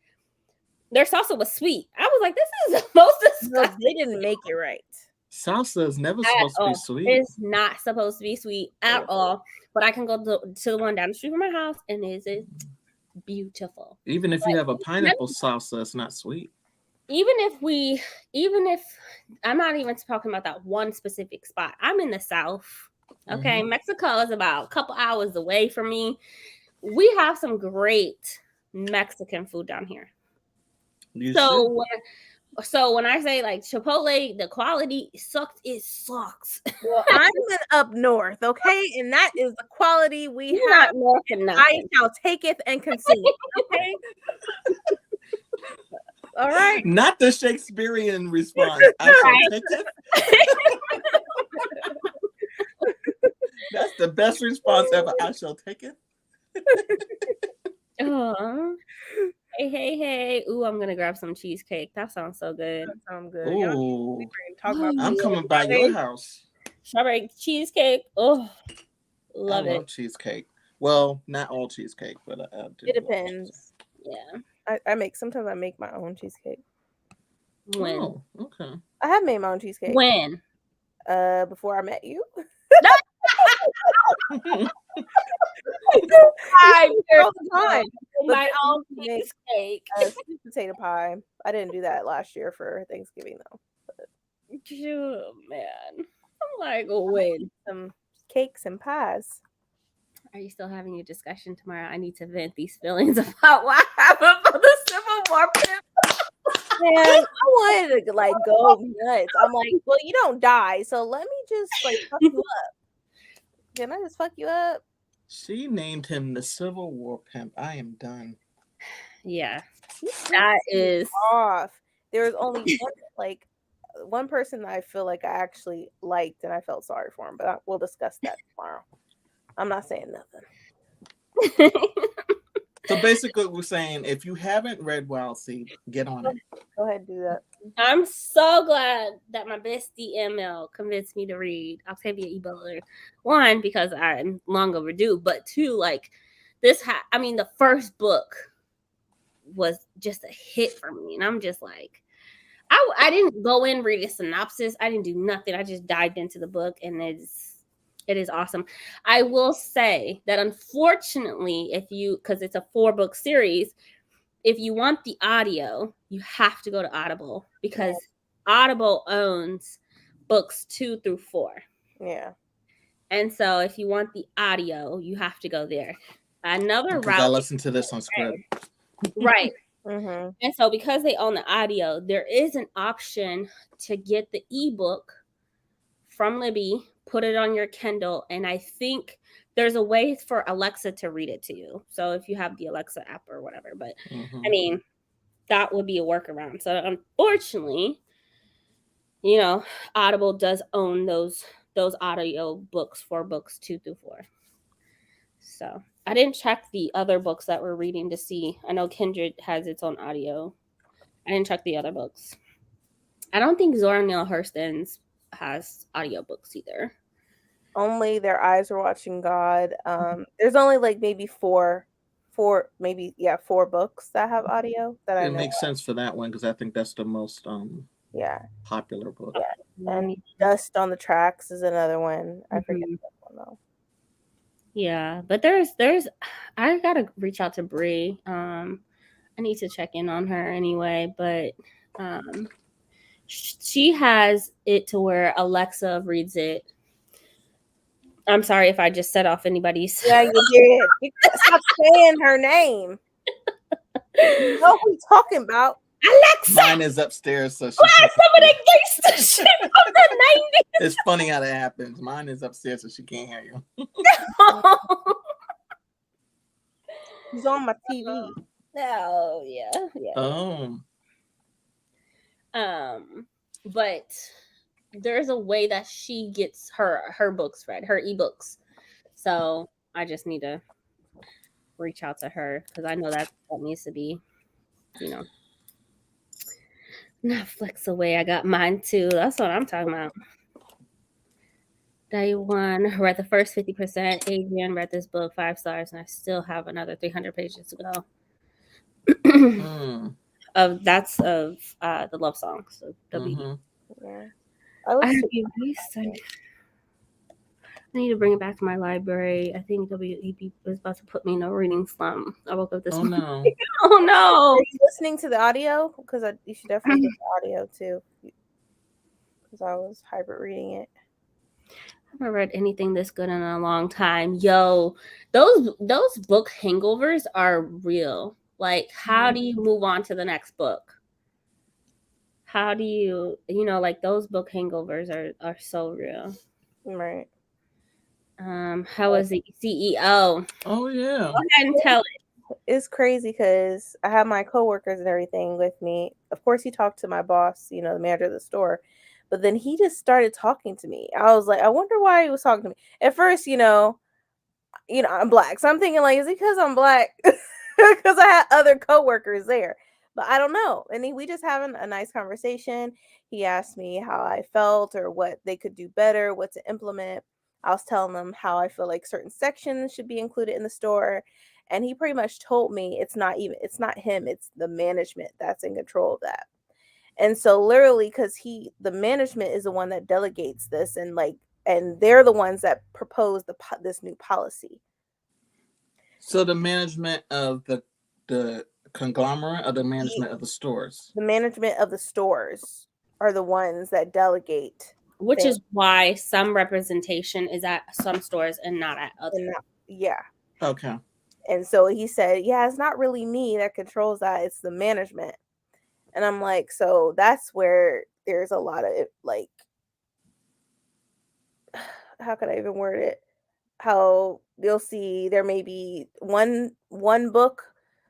their salsa was sweet. I was like, this is the most No, disgusting. they didn't make it right. Salsa is never supposed to be sweet. It's not supposed to be sweet at all. But I can go to the one down the street from my house and it is beautiful. Even if you have a pineapple salsa, it's not sweet. Even if I'm not even talking about that one specific spot. I'm in the South. Okay. Mexico is about a couple hours away from me. We have some great Mexican food down here. So when I say like Chipotle, the quality sucks. It sucks. Well, I'm up north, okay, and that is the quality we You're have. not north and I nothing. shall taketh and consume. Okay. All right. Not the Shakespearean response. I shall take it. That's the best response ever. I shall take it. Hey. Ooh, I'm gonna grab some cheesecake. That sounds so good. That sounds good. Ooh. Talk about I'm coming by your house. Strawberry cheesecake. Oh, love I it. love cheesecake. Well, not all cheesecake, but I do. It depends. Yeah. Sometimes I make my own cheesecake. When? Oh, okay. I have made my own cheesecake. When? Before I met you. All the time. My own cheesecake. Sweet potato pie. I didn't do that last year for Thanksgiving though. Oh, man. I'm like, when? Some cakes and pies. Are you still having your discussion tomorrow? I need to vent these feelings about what happened for the Civil War. Man, I wanted to like go nuts. I'm like, well, you don't die, so let me just like fuck you up. Can I just fuck you up? She named him the Civil War pimp. I am done. Yeah, that is off. There was only one person that I feel like I actually liked, and I felt sorry for him. But we'll discuss that tomorrow. I'm not saying nothing. So basically, we're saying if you haven't read Wild Seed, get on it. Go ahead and do that. I'm so glad that my bestie ML convinced me to read Octavia E. Butler. One, because I'm long overdue, but two, like this. The first book was just a hit for me, and I'm just like, I didn't go in read a synopsis. I didn't do nothing. I just dived into the book, and it is awesome. I will say that unfortunately, because it's a 4-book series, if you want the audio, you have to go to Audible because Audible owns books 2 through 4. Yeah. And so if you want the audio, you have to go there. Another Because I route, listen to this on Script. right? Mm-hmm. And so because they own the audio, there is an option to get the ebook from Libby, put it on your Kindle, and I think there's a way for Alexa to read it to you. So if you have the Alexa app or whatever, but Mhm. I mean, that would be a workaround. So unfortunately, Audible does own those audio books for books 2 through 4. So I didn't check the other books that we're reading to see. I know Kindred has its own audio. I didn't check the other books. I don't think Zora Neale Hurston's has audiobooks either. Only Their Eyes Were Watching God. There's only like maybe four books that have audio that I It know. makes sense for that one because I think that's the most Yeah. popular book. And Dust on the Tracks is another one. I forget Mhm. that one though. Yeah, but there's I gotta reach out to Bree. I need to check in on her anyway, but she has it to where Alexa reads it. I'm sorry if I just set off anybody's. Yeah, you did. Stop saying her name. You know who he's talking about. Alexa, Mine is upstairs, so she why can't. some of the gangster shit from the 90s? It's funny how that happens. Mine is upstairs, so she can't hear you. He's on my TV. Oh yeah. Oh. But there's a way that she gets her books read, her ebooks. So I just need to reach out to her because I know that needs to be, Netflix away. I got mine too. That's what I'm talking about. Day one, read the first 50%. Adrian read this book 5 stars, and I still have another 300 pages to go. That's of the love songs. So WB. Yeah. I need to bring it back to my library. I think WEB was about to put me in a reading slump. I woke up this morning. No. Oh no! Are you listening to the audio? Because you should definitely get the audio too. Because I was hybrid reading it. I haven't read anything this good in a long time. Yo, those book hangovers are real. Like, how do you move on to the next book? How do you, like those book hangovers are so real. Right. How was the CEO? Oh yeah. Go ahead and tell it. It's crazy because I have my coworkers and everything with me. Of course, he talked to my boss, the manager of the store, but then he just started talking to me. I was like, I wonder why he was talking to me. At first, I'm black, so I'm thinking like, is it because I'm black? Because I had other coworkers there, but I don't know. And we just having a nice conversation. He asked me how I felt or what they could do better, what to implement. I was telling them how I feel like certain sections should be included in the store. And he pretty much told me it's not him, it's the management that's in control of that. And so literally, because the management is the one that delegates this and they're the ones that propose this new policy. So the management of the conglomerate or the management of the stores? The management of the stores are the ones that delegate. Which is why some representation is at some stores and not at others. Yeah. Okay. And so he said, yeah, it's not really me that controls that. It's the management. And I'm like, so that's where there's a lot of like, how could I even word it? How you'll see there may be one book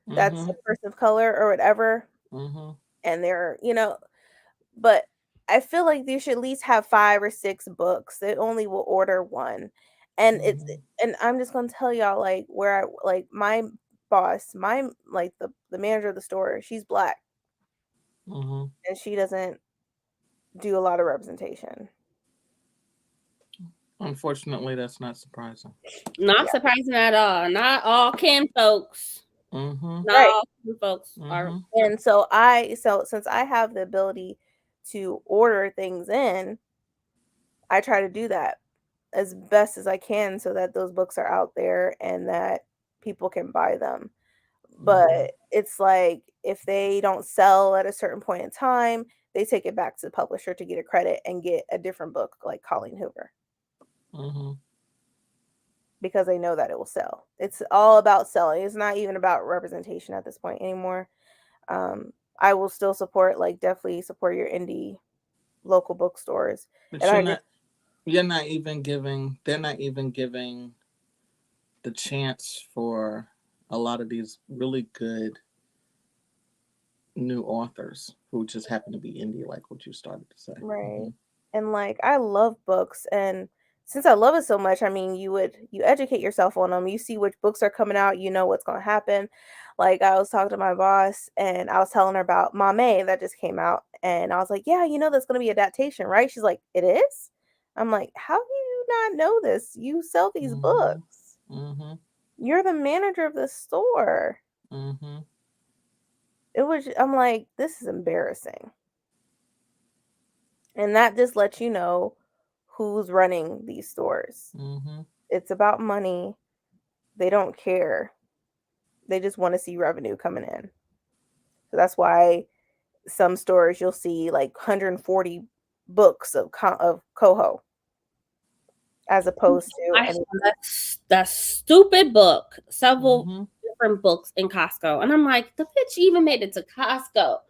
that's a person of color or whatever. And they're, but I feel like you should at least have 5 or 6 books. They only will order one. And and I'm just gonna tell y'all like where my boss, the manager of the store, she's black. And she doesn't do a lot of representation. Unfortunately, that's not surprising. Not surprising at all. Not all Kim folks. Not all Kim folks are. And so since I have the ability to order things in, I try to do that as best as I can so that those books are out there and that people can buy them. But it's like if they don't sell at a certain point in time, they take it back to the publisher to get a credit and get a different book like Colleen Hoover because they know that it will sell. It's all about selling. It's not even about representation at this point anymore. I will still support, like, definitely support your indie local bookstores. But And I agree. you're not even giving. They're not even giving the chance for a lot of these really good new authors who just happen to be indie, like what you started to say. Right. And like I love books, and since I love it so much, I mean, you educate yourself on them. You see which books are coming out, you know what's going to happen. Like I was talking to my boss and I was telling her about Mame that just came out, and I was like, "Yeah, you know that's going to be adaptation, right?" She's like, "It is?" I'm like, "How do you not know this? You sell these books. You're the manager of the store." It was I'm like, "This is embarrassing." And that just lets you know who's running these stores. It's about money. They don't care. They just want to see revenue coming in. So that's why some stores you'll see like 140 books of Coho as opposed to I saw that stupid book, several different books in Costco, and I'm like, the bitch even made it to Costco.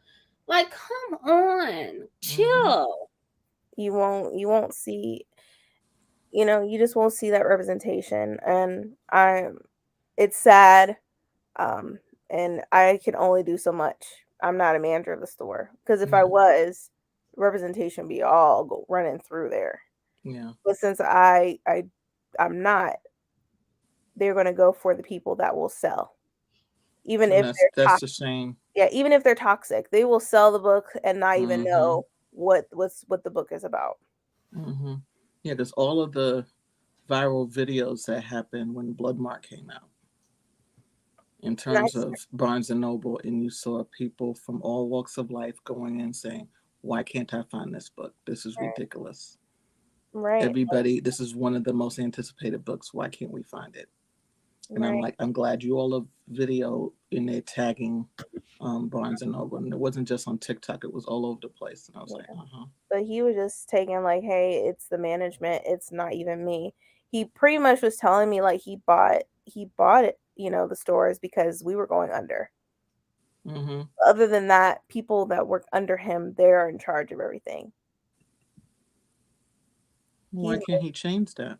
Like, come on, chill. You won't see, you just won't see that representation, and it's sad. And I can only do so much. I'm not a manager of the store because if I was, representation would be all running through there. Yeah. But since I'm not, they're going to go for the people that will sell, even And if they're that's toxic. the shame. Yeah, even if they're toxic, they will sell the book and not even know what the book is about. Yeah, there's all of the viral videos that happened when Bloodmark came out. In terms of Barnes and Noble, and you saw people from all walks of life going in saying, "Why can't I find this book? This is ridiculous. Right. Everybody, this is one of the most anticipated books. Why can't we find it?" And I'm like, I'm glad you all have video in there tagging Barnes and Noble, and it wasn't just on TikTok; it was all over the place. And I was like, But he was just taking like, hey, it's the management. It's not even me. He pretty much was telling me like he bought it, the stores because we were going under. Other than that, people that work under him, they're in charge of everything. Why can't he change that?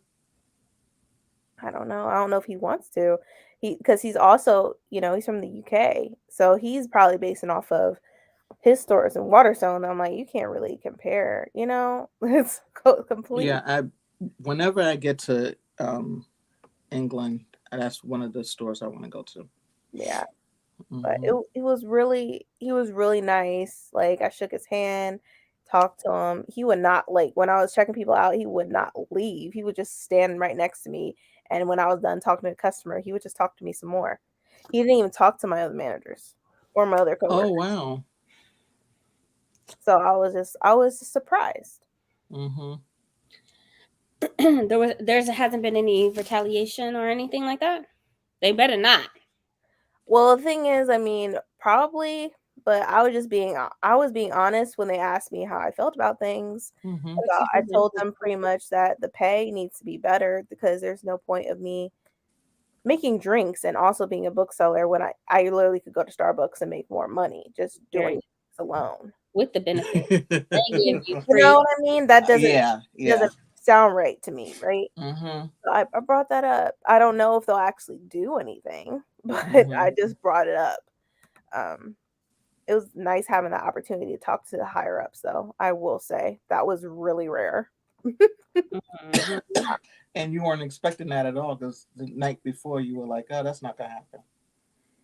I don't know. I don't know if he wants to. Because he's also, he's from the UK. So he's probably basing off of his stores in Waterstone. I'm like, you can't really compare, It's complete. Yeah, whenever I get to England, that's one of the stores I want to go to. Yeah. But he was really nice. Like I shook his hand, talked to him. He would not, like, when I was checking people out, he would not leave. He would just stand right next to me. And when I was done talking to the customer, he would just talk to me some more. He didn't even talk to my other managers or my other coworkers. Oh wow. So I was just surprised. There hasn't been any retaliation or anything like that. They better not. Well, the thing is, I mean, probably, but I was being honest when they asked me how I felt about things. I told them pretty much that the pay needs to be better because there's no point of me making drinks and also being a bookseller when I literally could go to Starbucks and make more money just doing this alone. With the benefit. They give you know what I mean? That doesn't sound right to me, right? So I brought that up. I don't know if they'll actually do anything, but I just brought it up. It was nice having the opportunity to talk to the higher ups, though. I will say that was really rare. And you weren't expecting that at all because the night before you were like, "Oh, that's not gonna happen."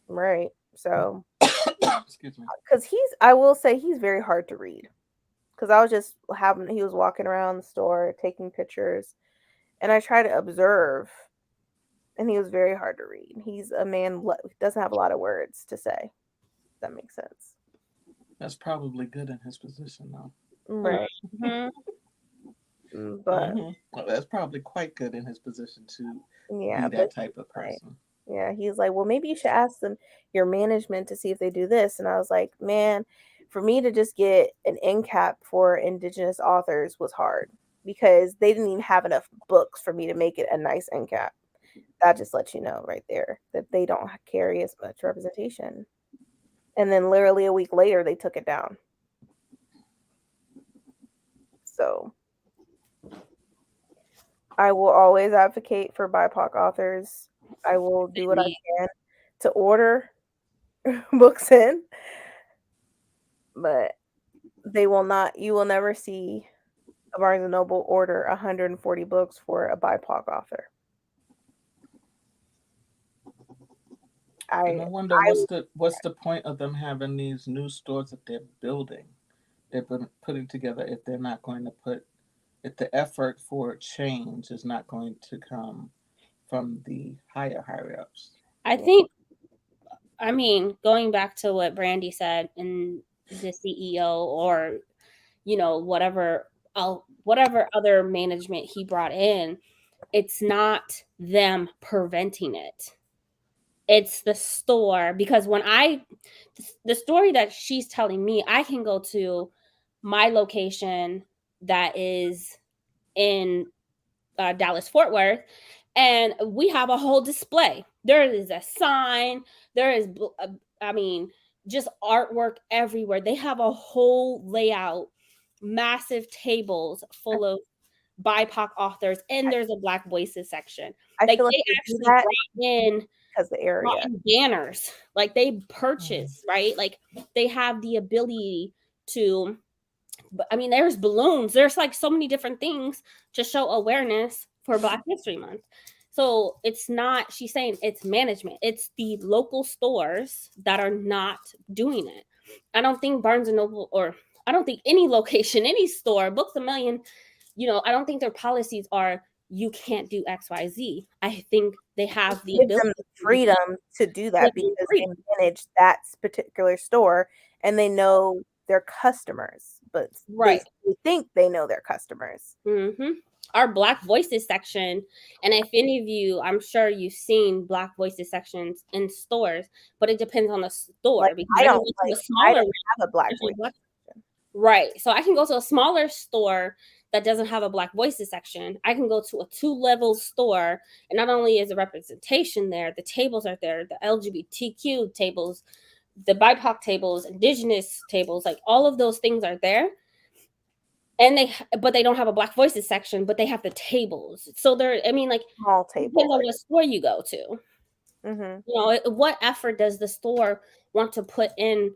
Right. So, excuse me. Because I will say he's very hard to read. Because I was just he was walking around the store taking pictures, and I try to observe, and he was very hard to read. He's a man who doesn't have a lot of words to say. If that makes sense. That's probably good in his position, though. Right. But well, that's probably quite good in his position to be that type of person. Yeah, he's like, well, maybe you should ask them, your management, to see if they do this. And I was like, man, for me to just get an end cap for Indigenous authors was hard because they didn't even have enough books for me to make it a nice end cap. That just lets you know right there that they don't carry as much representation. And then literally a week later, they took it down. So I will always advocate for BIPOC authors. I will do what I can to order books in, but they will not, you will never see a Barnes and Noble order 140 books for a BIPOC author. And I wonder what's the point of them having these new stores that they're building, they're putting together, if they're not going to put, if the effort for change is not going to come from the higher ups. I think, I mean, going back to what Brandie said, and the CEO, or whatever other management he brought in, it's not them preventing it. It's the store, because the story that she's telling me, I can go to my location that is in Dallas Fort Worth, and we have a whole display. There is a sign. There is, I mean, just artwork everywhere. They have a whole layout, massive tables full of BIPOC authors, and there's a Black Voices section. I feel like they they actually do that brought in because the area banners, like they purchase, right? Like they have the ability to. But I mean, there's balloons. There's like so many different things to show awareness for Black History Month. So it's not, she's saying it's management. It's the local stores that are not doing it. I don't think Barnes and Noble, or I don't think any location, any store, Books A Million, I don't think their policies are, you can't do XYZ. I think they have the gives ability, them the freedom to do that because they manage that particular store and they know their customers, but right. they think they know their customers. Mm-hmm. Our Black Voices section, and if any of you, I'm sure you've seen Black Voices sections in stores, but it depends on the store. Like, Because I can don't go to a smaller, have a Black Voice section. Right. So I can go to a smaller store that doesn't have a Black Voices section. I can go to a 2-level store, and not only is the representation there, the tables are there, the LGBTQ tables, the BIPOC tables, Indigenous tables, like all of those things are there. And but they don't have a Black Voices section, but they have the tables. So they're, I mean, like, small table. Depends on what store you go to. Mm-hmm. What effort does the store want to put in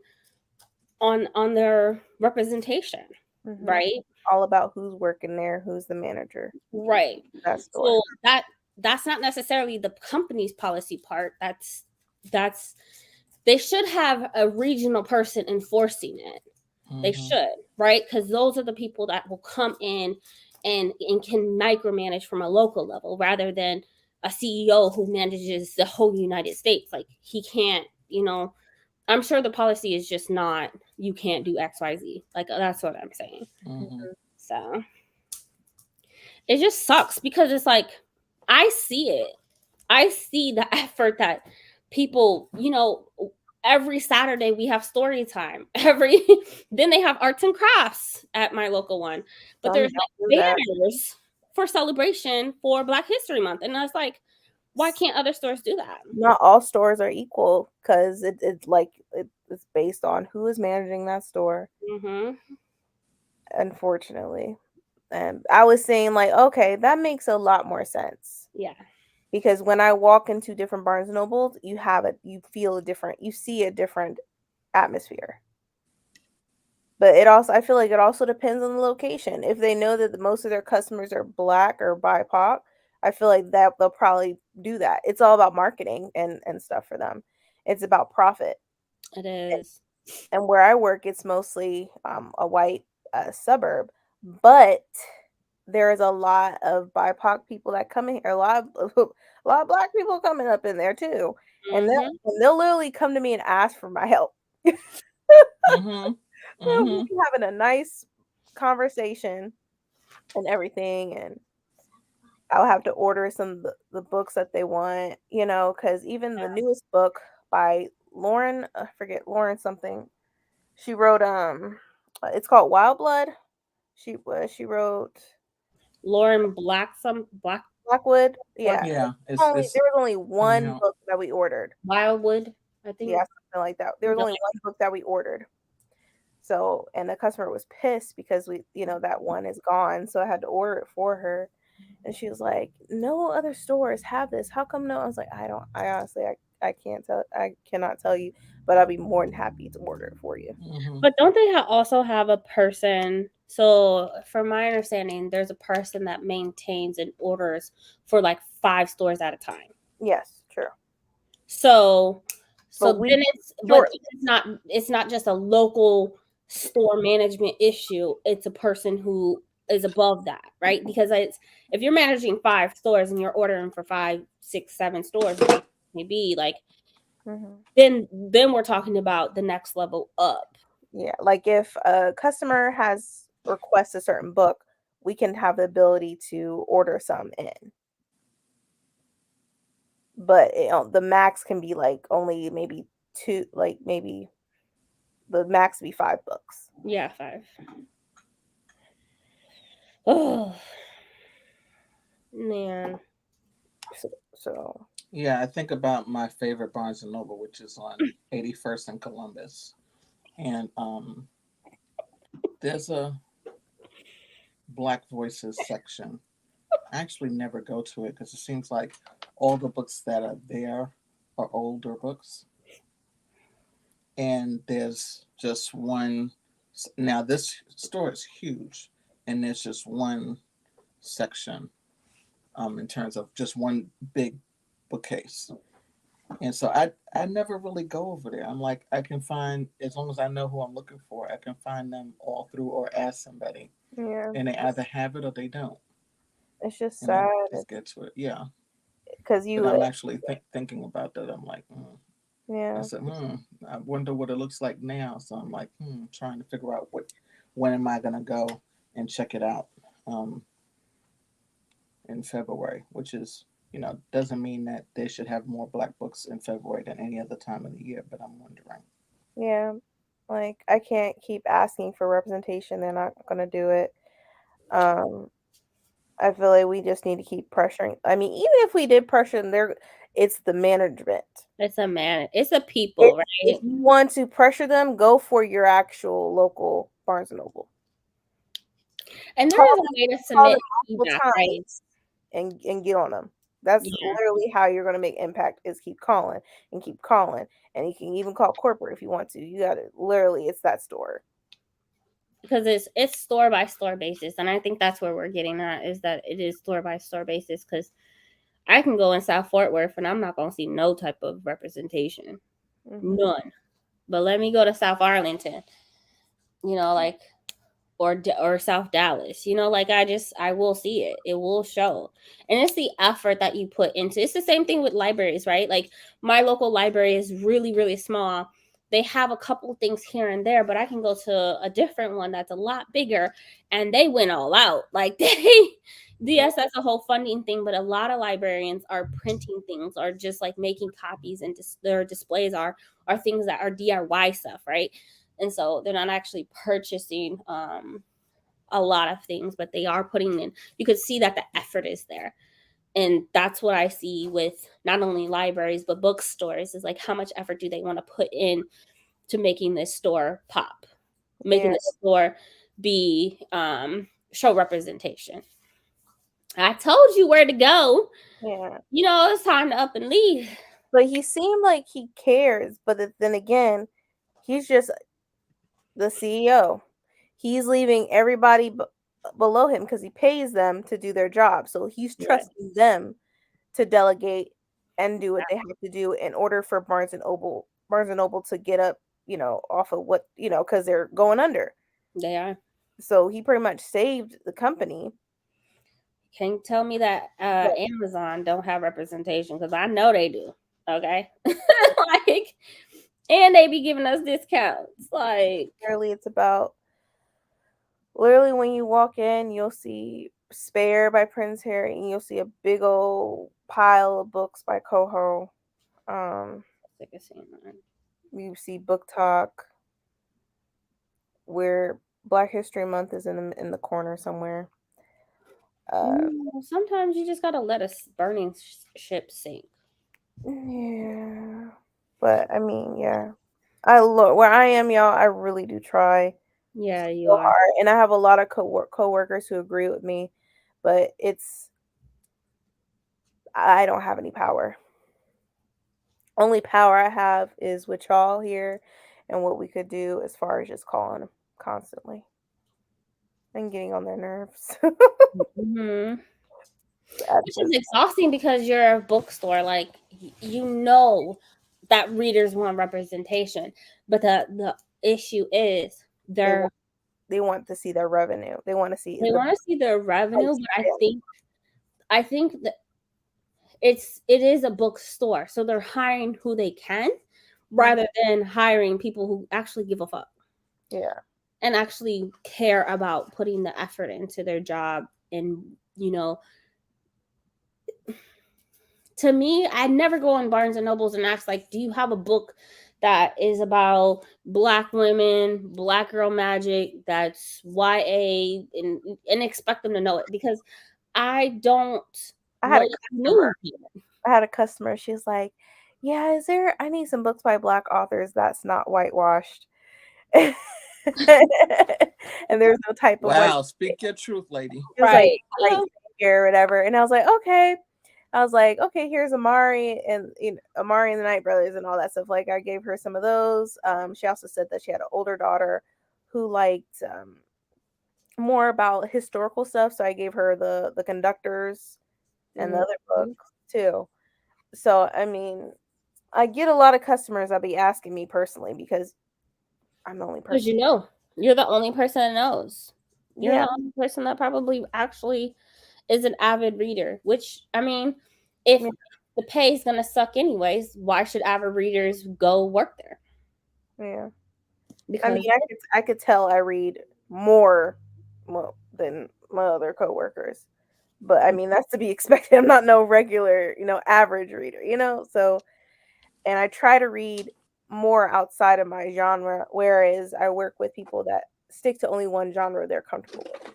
on their representation, Mm-hmm. right? All about who's working there, who's the manager, right? That store. So that's not necessarily the company's policy part. That's they should have a regional person enforcing it. They should, right? Because those are the people that will come in and can micromanage from a local level rather than a CEO who manages the whole United States. Like he can't, I'm sure the policy is just not, you can't do XYZ. Like that's what I'm saying. Mm-hmm. So it just sucks because it's like, I see it. I see the effort that people, every Saturday we have story time. Then they have arts and crafts at my local one. But there's like banners for celebration for Black History Month. And I was like, why can't other stores do that? Not all stores are equal because it's based on who is managing that store. Mm-hmm. Unfortunately. And I was saying, like, okay, that makes a lot more sense. Yeah. Because when I walk into different Barnes and Nobles, you see a different atmosphere. But I feel like it also depends on the location. If they know that most of their customers are Black or BIPOC, I feel like that they'll probably do that. It's all about marketing and stuff for them. It's about profit. It is. And where I work, it's mostly a white suburb, but there's a lot of BIPOC people that come in here. A lot of Black people coming up in there too, and they'll literally come to me and ask for my help. We'll be having a nice conversation and everything, and I'll have to order some of the books that they want, because even the newest book by Lauren, I forget Lauren something. She wrote it's called Wild Blood. She wrote Lauren Black Blackwood. Yeah. Yeah, it's There was only coming one out. book that we ordered. Wildwood, I think. Yeah, something like that. There was only one book that we ordered. So, and the customer was pissed because that one is gone. So I had to order it for her. And she was like, "No other stores have this. How come no?" I was like, I honestly, I can't tell. I cannot tell you, but I'll be more than happy to order it for you. Mm-hmm. But don't they also have a person? So, from my understanding, there's a person that maintains and orders for like 5 stores at a time. Yes, true. So, But then it's not just a local store management issue. It's a person who is above that, right? Because if you're managing 5 stores and you're ordering for 5, 6, 7 stores, maybe like then we're talking about the next level up. Yeah, like if a customer has requests a certain book, we can have the ability to order some in. But the max can be like only maybe 2, like maybe the max be 5 books. Yeah, 5. Oh man. So Yeah, I think about my favorite Barnes and Noble, which is on 81st and Columbus, and there's a Black Voices section. I actually never go to it because it seems like all the books that are there are older books, and there's just one. Now this store is huge, and there's just one section, in terms of just one big bookcase. And so I never really go over there. I'm like, I can find, as long as I know who I'm looking for, I can find them all through or ask somebody. yeah, And they either have it or they don't. it's just And I sad just get to it. Yeah. because But I'm actually thinking about that. I'm like, yeah, I said, I wonder what it looks like now. So I'm like, trying to figure out when am I going to go and check it out, in February, which is, doesn't mean that they should have more Black books in February than any other time of the year, but I'm wondering. yeah. Like I can't keep asking for representation. They're not gonna do it. Um, I feel like we just need to keep pressuring. I mean, even if we did pressure them, it's the management. It's a people, right? If you want to pressure them, go for your actual local Barnes and Noble. And there is a way to submit feedback, right? And get on them. That's literally how you're going to make impact is keep calling. And you can even call corporate if you want to. You got to literally, it's that store. Because it's store by store basis, and I think that's where we're getting at is that it is store by store basis. Because I can go in South Fort Worth and I'm not going to see no type of representation, none. But let me go to South Arlington, like or South Dallas, like I will see it. It will show. And it's the effort that you put into. It's the same thing with libraries, right? Like my local library is really, really small. They have a couple things here and there, but I can go to a different one that's a lot bigger and they went all out. Like yes, that's a whole funding thing, but a lot of librarians are printing things or just like making copies, and their displays are things that are DIY stuff, right? And so they're not actually purchasing a lot of things, but they are putting in. You could see that the effort is there. And that's what I see with not only libraries, but bookstores is like how much effort do they want to put in to making this store pop, making the store be show representation. I told you where to go. Yeah. It's time to up and leave. But he seemed like he cares, but then again, he's just the CEO. He's leaving everybody below him because he pays them to do their job. So he's trusting them to delegate and do what they have to do in order for Barnes and Noble to get up, off of what, because they're going under. They are. So he pretty much saved the company. Can't you tell me that Amazon don't have representation, because I know they do. Okay. Like, and they be giving us discounts. Like literally when you walk in, you'll see Spare by Prince Harry, and you'll see a big old pile of books by Coho. Sick of seeing that. You see Book Talk, where Black History Month is in the corner somewhere. Sometimes you just gotta let a burning ship sink. Yeah, but I mean, yeah, I look where I am, y'all. I really do try Yeah, you so are. hard, and I have a lot of coworkers who agree with me, but I don't have any power. Only power I have is with y'all here, and what we could do as far as just calling them constantly and getting on their nerves. Mm-hmm. At Which is this, exhausting because you're a bookstore. Like you know that readers want representation, but the issue is they they're want they want to see their revenue. They want to see they the want to see their revenue, price but tag. I think that it is a bookstore, so they're hiring who they can rather than hiring people who actually give a fuck Yeah, and actually care about putting the effort into their job. And to me, I never go on Barnes and Nobles and ask like, do you have a book that is about Black women, Black girl magic, that's YA, and expect them to know it, because I don't I had know a if you customer. knew people. I had a customer. She's like, "Yeah, I need some books by Black authors that's not whitewashed." And there's no type of white. Wow, speak your truth, lady. It was like Right. white figure or whatever, and I was like, okay. I was like, okay, here's Amari and Amari and the Night Brothers and all that stuff. Like, I gave her some of those. She also said that she had an older daughter who liked more about historical stuff, so I gave her the Conductors and the other books too. So I mean, I get a lot of customers that be asking me personally because I'm the only Because person. you're the only person that knows. You're Yeah, the only person that probably actually is an avid reader, which, I mean, if yeah, the pay is going to suck anyways, why should avid readers go work there? yeah. I mean, Because I could tell I read more than my other coworkers, but I mean that's to be expected. I'm not no regular, average reader, So, and I try to read more outside of my genre, whereas I work with people that stick to only one genre they're comfortable with.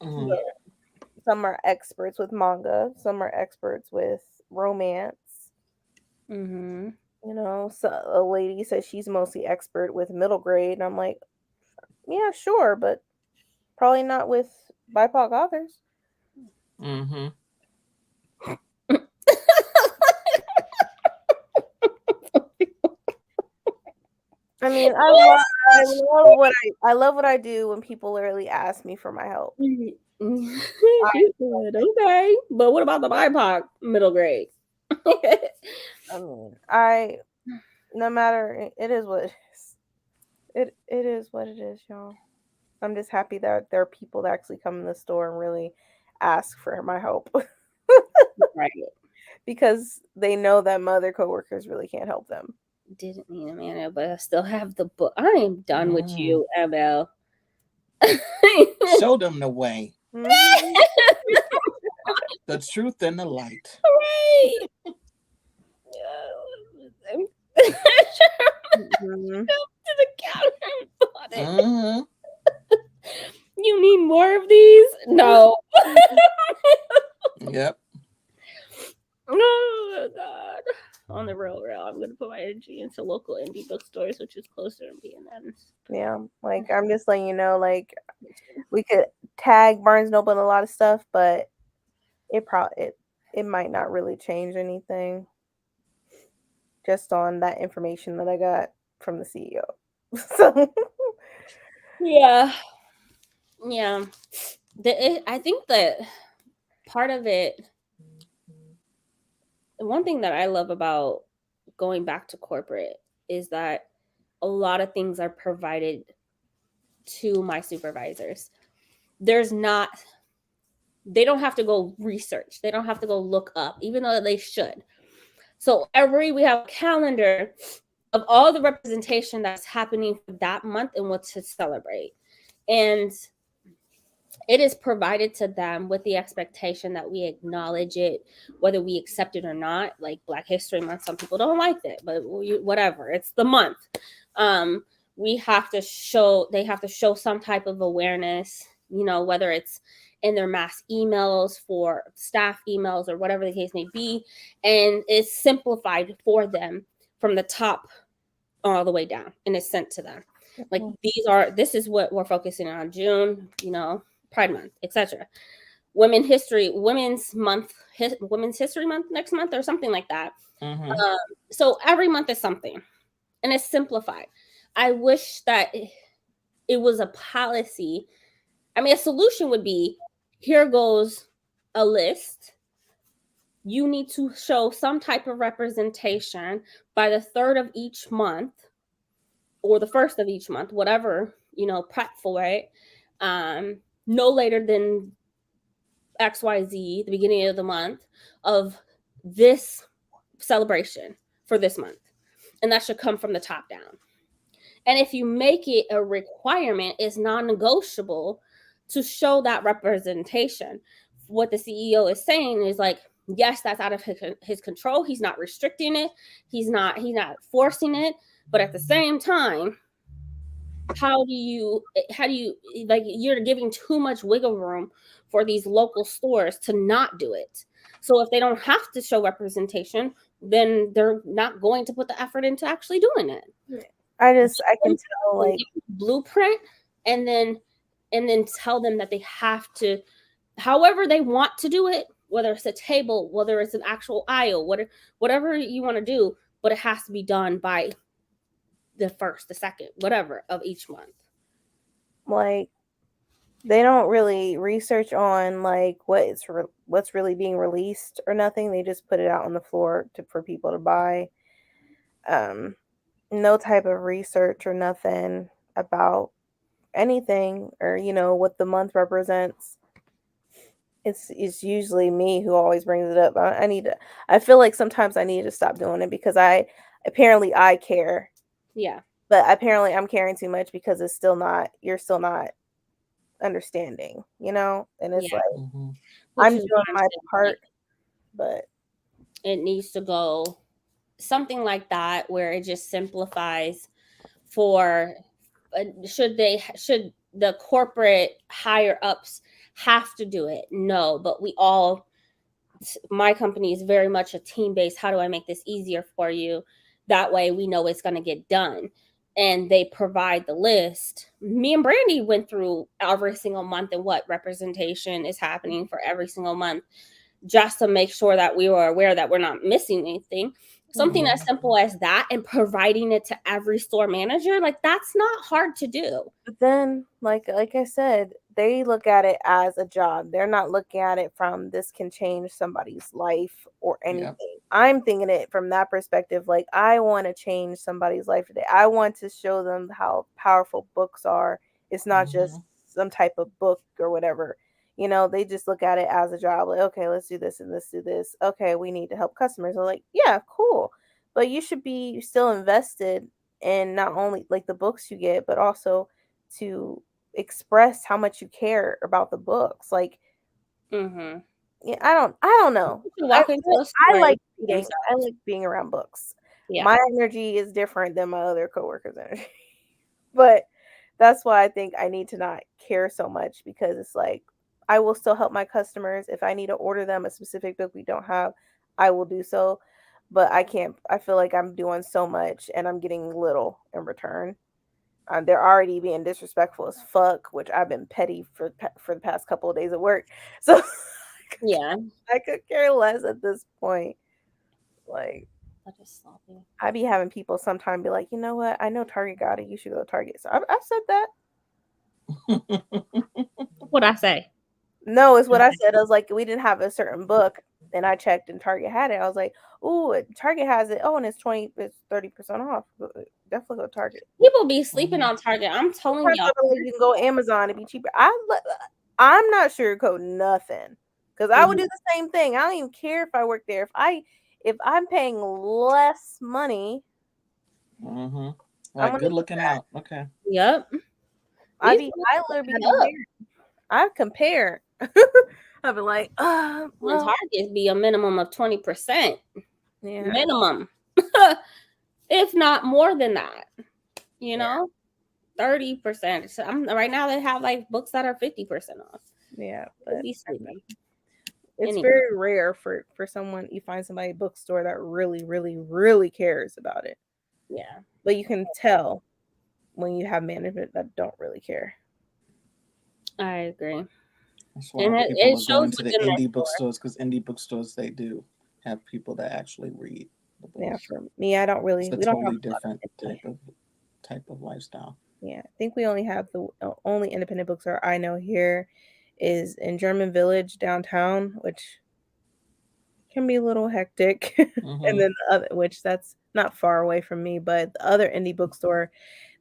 Mm. So, some are experts with manga, some are experts with romance. mm-hmm. So a lady says she's mostly expert with middle grade, and I'm like, yeah, sure, but probably not with BIPOC authors. Mm-hmm. I mean, I love what I do when people literally ask me for my help. She said, okay, but what about the BIPOC middle grade? I mean, no matter, it is what it is. It is what it is, y'all. I'm just happy that there are people that actually come in the store and really ask for my help Right. because they know that my other coworkers really can't help them. Didn't mean a man, but I still have the book. I am done with you, ML. Show them the way, Mhm. the truth, and the light. Right. Mhm. To the counter and bought it. Mm-hmm. You need more of these? No. Yep. Oh God. On the real, I'm gonna put my energy into local indie bookstores, which is closer to B&M's. Yeah, like I'm just letting you know, like we could tag Barnes Noble in a lot of stuff, but it might not really change anything just on that information that I got from the CEO. So Yeah. Yeah. I think that part of it, one thing that I love about going back to corporate is that a lot of things are provided to my supervisors. They don't have to go research. They don't have to go look up, even though they should. So we have a calendar of all the representation that's happening for that month and what to celebrate. And it is provided to them with the expectation that we acknowledge it, whether we accept it or not. Like Black History Month, some people don't like it, but whatever, it's the month. um we have to show, they have to show some type of awareness, whether it's in their mass emails, for staff emails, or whatever the case may be, and it's simplified for them from the top all the way down, and it's sent to them. Like, this is what we're focusing on: June, Pride Month, etc. Women's History Month next month, or something like that. So every month is something, and it's simplified. I wish that it was a policy. I mean, a solution would be, here goes a list. You need to show some type of representation by the 3rd of each month, or the 1st of each month, whatever, prep for it. No later than XYZ, the beginning of the month, of this celebration for this month. And that should come from the top down. And if you make it a requirement, it's non-negotiable to show that representation. What the CEO is saying is like, yes, that's out of his control. He's not restricting it. He's not forcing it. But at the same time, how do you, like, you're giving too much wiggle room for these local stores to not do it. So if they don't have to show representation, then they're not going to put the effort into actually doing it. I can tell, like, blueprint, and then tell them that they have to, however they want to do it, whether it's a table, whether it's an actual aisle, whatever you want to do, but it has to be done by the 1st, the 2nd, whatever of each month. Like, they don't really research on like what's really being released or nothing. They just put it out on the floor for people to buy. No type of research or nothing about anything, or what the month represents. It's usually me who always brings it up. I feel like sometimes I need to stop doing it, because I care. Yeah. But apparently I'm caring too much, because you're still not understanding, and it's like, I'm doing my part, but it needs to go something like that, where it just simplifies for, should the corporate higher ups have to do it? No, but my company is very much a team based. How do I make this easier for you? That way we know it's going to get done. And they provide the list. Me and Brandie went through every single month and what representation is happening for every single month, just to make sure that we were aware that we're not missing anything. Something as simple as that, and providing it to every store manager, like, that's not hard to do. But then, like I said, they look at it as a job. They're not looking at it from, this can change somebody's life or anything. Yep. I'm thinking it from that perspective. Like, I want to change somebody's life today. I want to show them how powerful books are. It's not just some type of book or whatever. They just look at it as a job. Like, okay, let's do this and let's do this. Okay, we need to help customers. I'm like, yeah, cool. But you should be still invested in not only like the books you get, but also to express how much you care about the books. Like, yeah, I don't know. I like reading. I like being around books. Yeah. My energy is different than my other coworkers' energy. But that's why I think I need to not care so much, because it's like, I will still help my customers. If I need to order them a specific book we don't have, I will do so. But I can't. I feel like I'm doing so much and I'm getting little in return. They're already being disrespectful as fuck, which I've been petty for the past couple of days at work. So yeah, I could care less at this point. Like, I be having people sometimes be like, you know what? I know Target got it. You should go to Target. So I said that. What'd I say? No, it's what I said. I was like, we didn't have a certain book, and I checked, and Target had it. I was like, "Ooh, Target has it. Oh, and it's 30% off. Definitely go to Target." People be sleeping on Target. I'm telling y'all, you can go Amazon and be cheaper. I'm not sugarcoating nothing, because I would do the same thing. I don't even care if I work there. If I'm paying less money, like, good looking out. Okay. Yep. I literally be comparing. I compare. I'd be like, On well, Target be a minimum of 20%. yeah, Minimum. If not more than that. You Yeah. know? 30%. So right now they have like books that are 50% off. yeah, It'd but be sleeping. it's Anyway. very rare for someone you find somebody at a bookstore that really, really, really cares about it. Yeah. But you can tell when you have management that don't really care. I agree. That's why And people it are shows going to the within their indie store. bookstores, because indie bookstores, they do have people that actually read the Yeah, books. for me, I don't really. It's a We don't have totally a lot of different indie. type of lifestyle. Yeah, I think we only have the only independent bookstore I know here is in German Village downtown, which can be a little hectic. And then the other, which that's not far away from me, but the other indie bookstore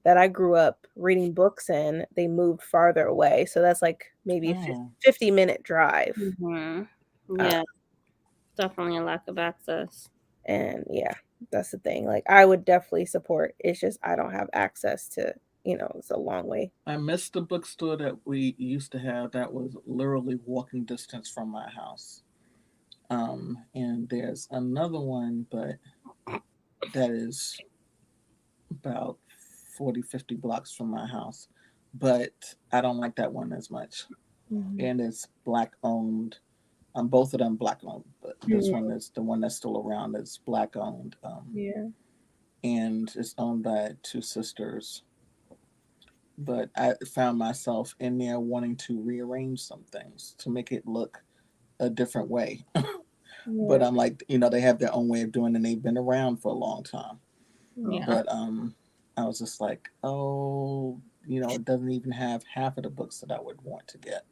that I grew up reading books in, they moved farther away. So that's like maybe a Oh, 50-minute drive. Yeah. Definitely a lack of access. And yeah, that's the thing. Like I would definitely support. It's just I don't have access to, it's a long way. I missed the bookstore that we used to have that was literally walking distance from my house. And there's another one, but that is about 40, 50 blocks from my house. But I don't like that one as much. Mhm. And it's black owned. Both of them black owned, but this one Mhm. is the one that's still around. It's black owned, Yeah. and it's owned by two sisters. But I found myself in there wanting to rearrange some things to make it look a different way. But Yeah. I'm like, they have their own way of doing it, and they've been around for a long time. Mhm. Yeah. But I was just like, oh, it doesn't even have half of the books that I would want to get.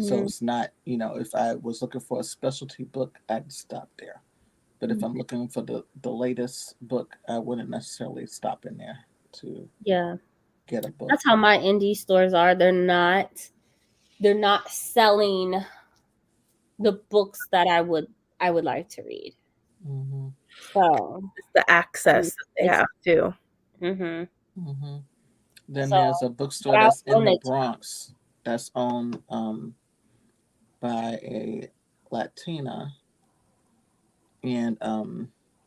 So Mhm. it's not, if I was looking for a specialty book, I'd stop there. But if Mhm. I'm looking for the latest book, I wouldn't necessarily stop in there to Yeah. get a book. That's how my indie stores are. They're not selling the books that I would like to read. Mm-hmm. So It's the access that they it's have too. mm-hmm. Mm-hmm. Then So there's a but bookstore I'll that's in the donate. Bronx that's owned by a Latina, and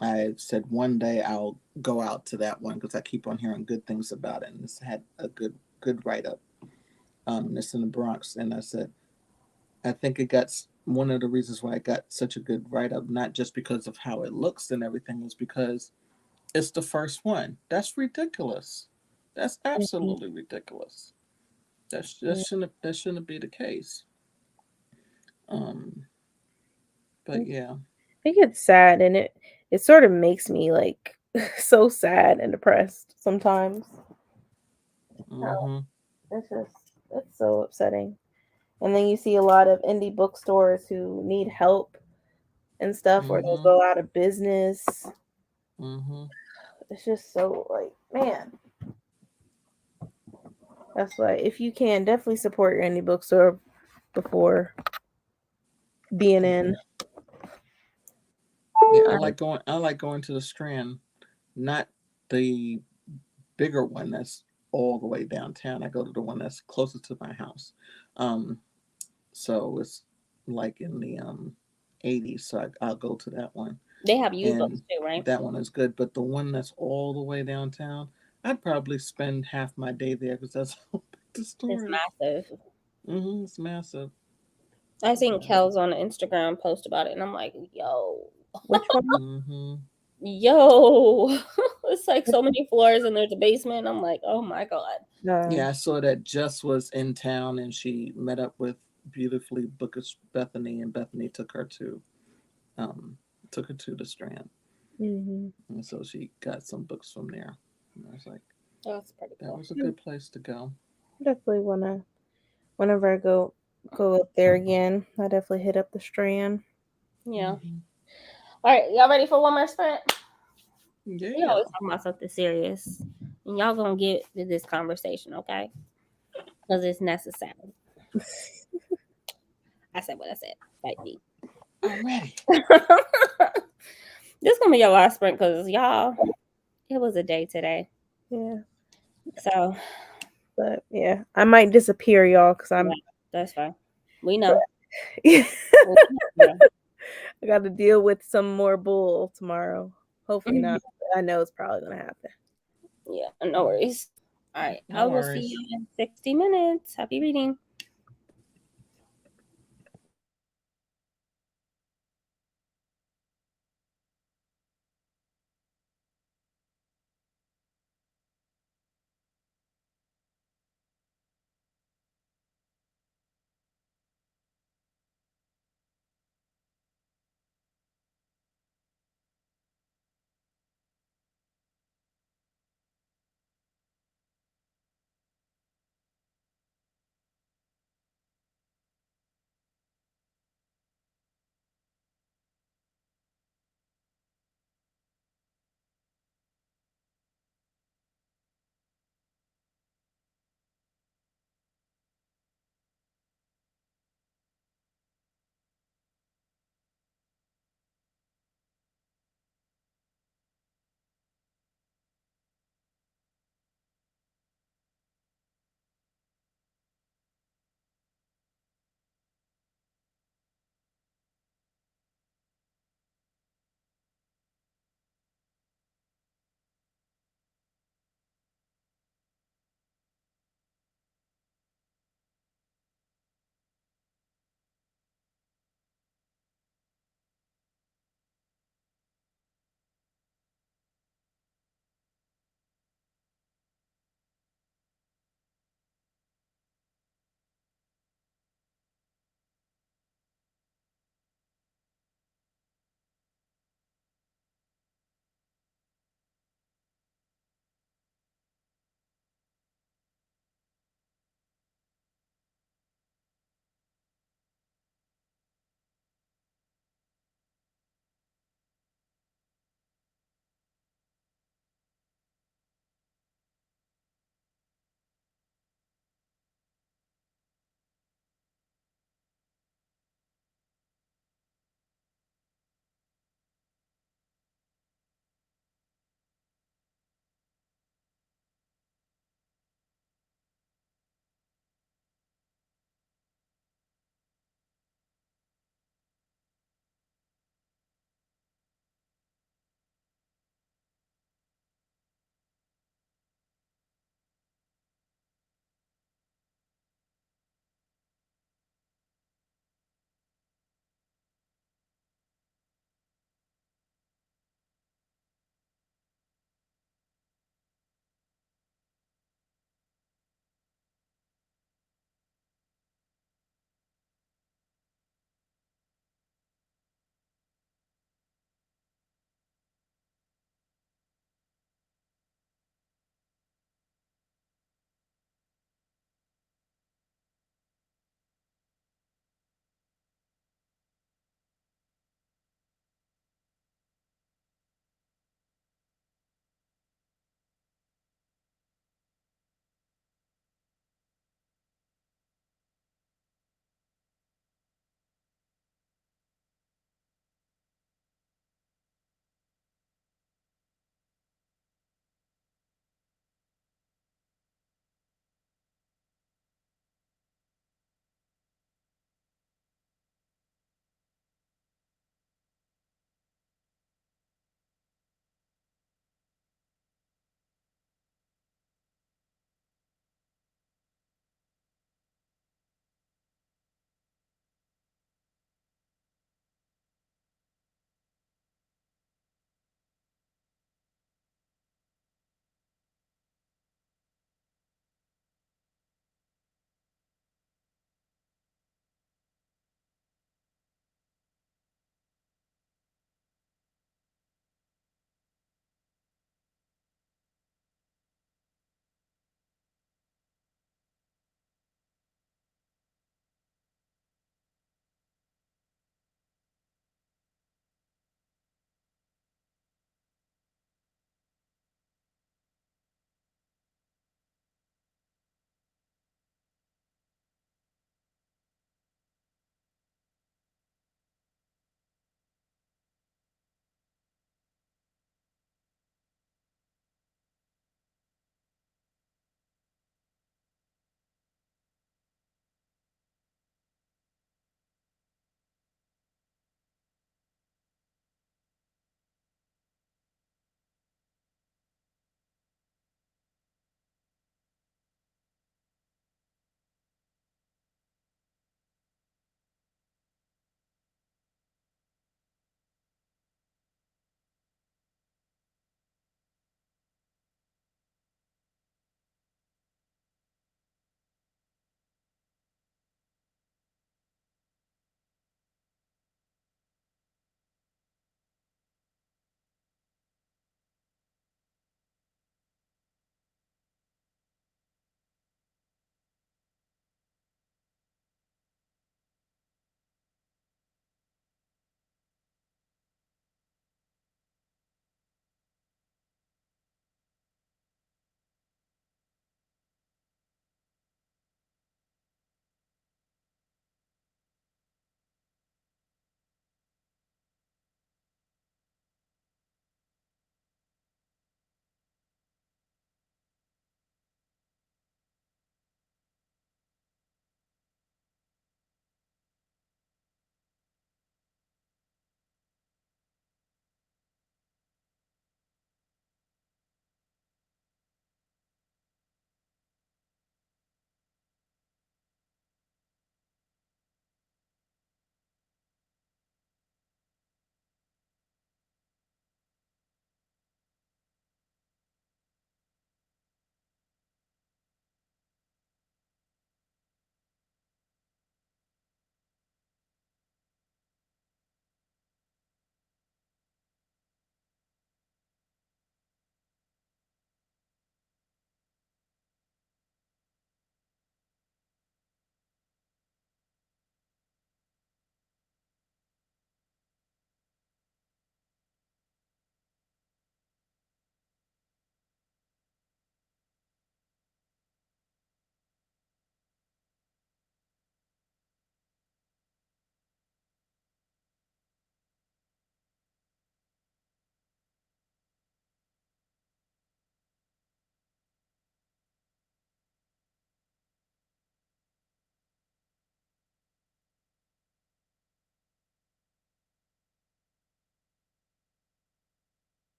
I said one day I'll go out to that one because I keep on hearing good things about it, and it's had a good write up. It's in the Bronx, and I said I think it got one of the reasons why it got such a good write up, not just because of how it looks and everything, is because it's the first one. That's ridiculous. That's Mhm. absolutely ridiculous. That shouldn't be the case. Um, but yeah. I think it's sad, and it sort of makes me like so sad and depressed sometimes. How Mm-hmm. it's so upsetting. And then you see a lot of indie bookstores who need help and stuff, or they'll Mm-hmm. go out of business. Mm-hmm. It's just so like, man. That's why if you can, definitely support your indie bookstore before being in. Yeah. Yeah. I Um, like going. I like going to the Strand, not the bigger one that's all the way downtown. I go to the one that's closest to my house. Um, so it's like in the 80s. So I'll go to that one, They have used and books too, right? that one is good. But the one that's all the way downtown, I'd probably spend half my day there because that's how big the It's store is. massive. It's massive. I seen Kels on Instagram post about it, and I'm like, which one? Mm-hmm. yo, it's like so many floors, and there's a basement. I'm like, oh my god. Yeah, No. I saw that Jess was in town and she met up with beautifully bookish Bethany, and Bethany um took her to the Strand, Mm-hmm. and so she got some books from there. And I was like, That's pretty that cool. was a good place to go. Definitely wanna whenever I go up there again, I definitely hit up the Strand. Yeah. Mm-hmm. All right, y'all ready for one more sprint? We Yeah. always talking about something serious, and y'all gonna get to this conversation, okay? Because it's necessary. I said what I said. Fight me. I'm ready. This gonna be your last sprint, because y'all, it was a day today. Yeah. So But yeah, I might disappear, y'all, because yeah, I'm That's fine. We know. I Yeah. got to deal with some more bull tomorrow. Hopefully not. I know it's probably gonna happen. Yeah, no worries. All right. I No will see worries. you in 60 minutes. Happy reading.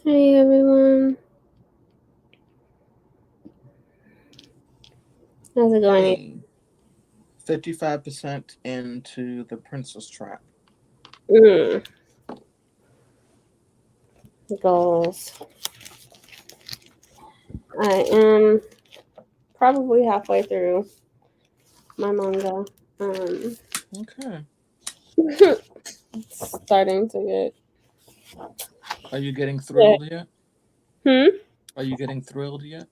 Hey everyone. How's it going? Hey, 55% into the Princess Trap. Mm, goals. I am probably halfway through my manga. Okay. It's starting to get. Are you getting Yeah. thrilled yet? Hmm. Are you getting thrilled yet?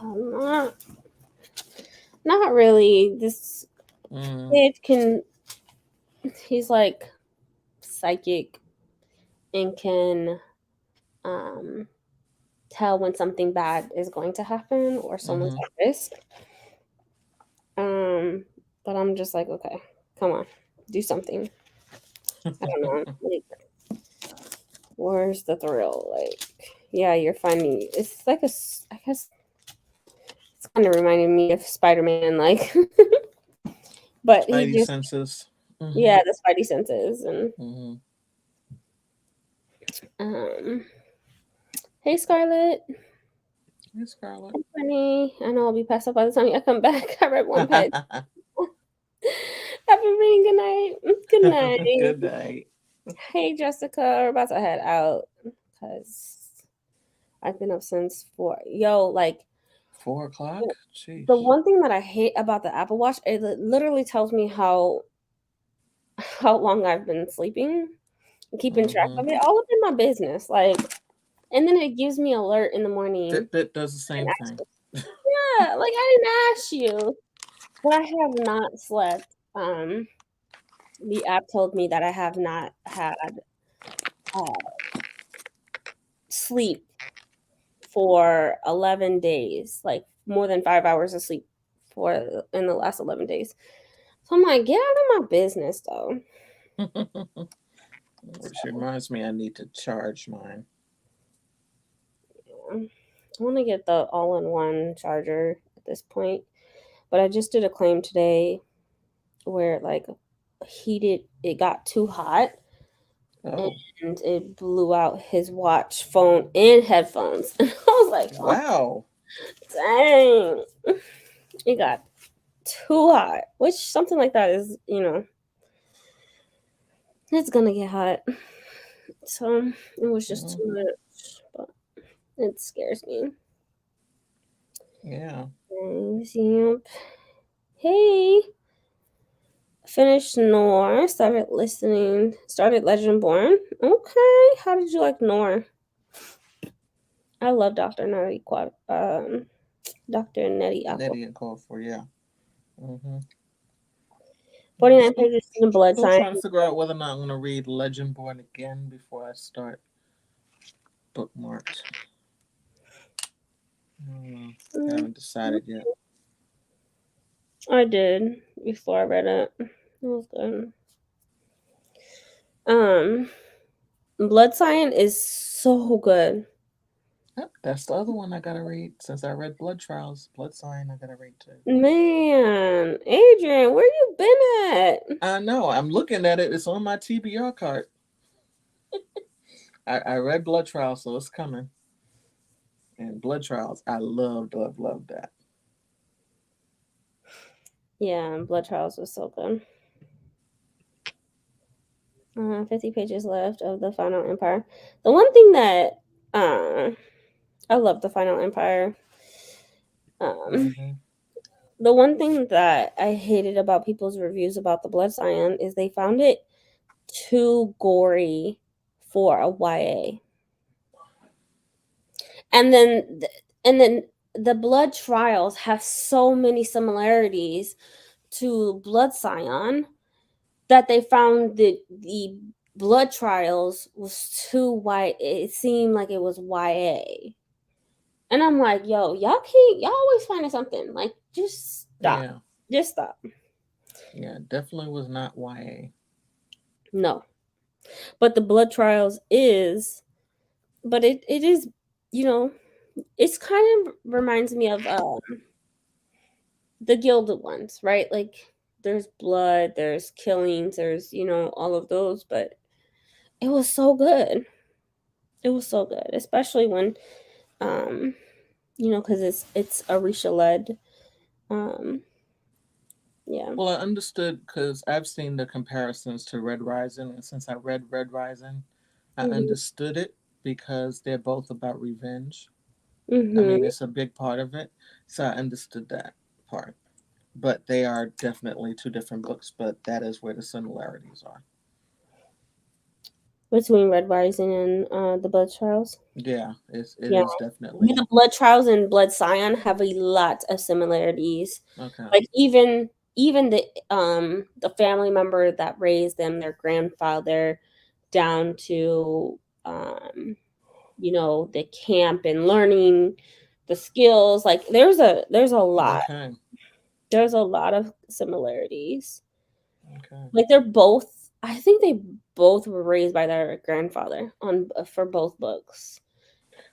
Not, not really. This Mm, kid can. He's like psychic and can um tell when something bad is going to happen or someone's mm-hmm. at risk. Um, but I'm just like, okay, come on, do something. I don't know. Like, where's the thrill? Like, yeah, you're finding it's like I guess it's kind of reminding me of Spider-Man, like, but he Spidey just, senses. Mm-hmm. yeah, the Spidey senses and Mm-hmm. um. Hey, Scarlett, Hey, Scarlett. honey, I know I'll be passed up by the time I come back. I read one page. Happy reading. Good night. Good night. Good day. Hey, Jessica, we're about to head out because I've been up since 4. Yo, like 4 o'clock? the Jeez. one thing that I hate about the Apple Watch, it literally tells me how long I've been sleeping, keeping track Mm-hmm. of it, all up in my business. Like, and then it gives me alert in the morning. Fitbit does the And same thing. yeah, like I didn't ask you, but I have not slept. The app told me that I have not had uh, sleep for 11 days, like more than 5 hours of sleep for in the last 11 days. So I'm like, get out of my business, though. Which reminds me, I need to charge mine. Yeah. I want to get the all-in-one charger at this point, but I just did a claim today where it like it got too hot Oh, and it blew out his watch, phone, and headphones. And I was like, oh, wow. dang, it got too hot. Which something like that is, it's gonna get hot. So it was just too Mm-hmm. much, but it scares me. Yeah. Yep. Hey, finished Noir. Started Legendborn. Okay, how did you like Noir? I love Dr. Nettie Aqua. Nettie and called for, yeah. Mm-hmm. I'm 49 still, pages in the blood still sign. trying to figure out whether or not I'm going to read Legendborn again before I start bookmarked. I haven't decided yet. I did before I read it. It was good. Um, Blood Sign is so good. Yep, that's the other one I gotta read. Since I read Blood Trials, Blood Sign I gotta read too. Man, Adrian, where you been at? I know. I'm looking at it. It's on my TBR card. I read Blood Trials, so it's coming. And Blood Trials, I loved that. Yeah, Blood Trials was so good. 50 pages left of the Final Empire. The one thing that I love the Final Empire. Um, Mm-hmm. the one thing that I hated about people's reviews about the Blood Scion is they found it too gory for a YA. And then the blood trials have so many similarities to Blood Scion that they found that the blood trials was too white. It seemed like it was YA. And I'm like, yo, y'all always finding something. Like, just stop. Yeah. Just stop. Yeah, definitely was not YA. No. But the blood trials is, but it is, you know, it's kind of reminds me of the gilded ones, right? Like there's blood, there's killings, there's, all of those, but it was so good. It was so good, especially when, because it's Arisha led. Um, yeah. Well, I understood because I've seen the comparisons to Red Rising, and since I read Red Rising, I Mhm. understood it because they're both about revenge. I mean, Mhm. it's a big part of it, so I understood that part. But they are definitely two different books, but that is where the similarities are. Between Red Rising and the Blood Trials. Yeah, it Yeah. is The definitely Blood Trials and Blood Scion have a lot of similarities. okay. Like even the family member that raised them, their grandfather, down to the camp and learning the skills. Like there's a lot. Okay. There's a lot of similarities. Okay. Like they're both. I think they both were raised by their grandfather on for both books,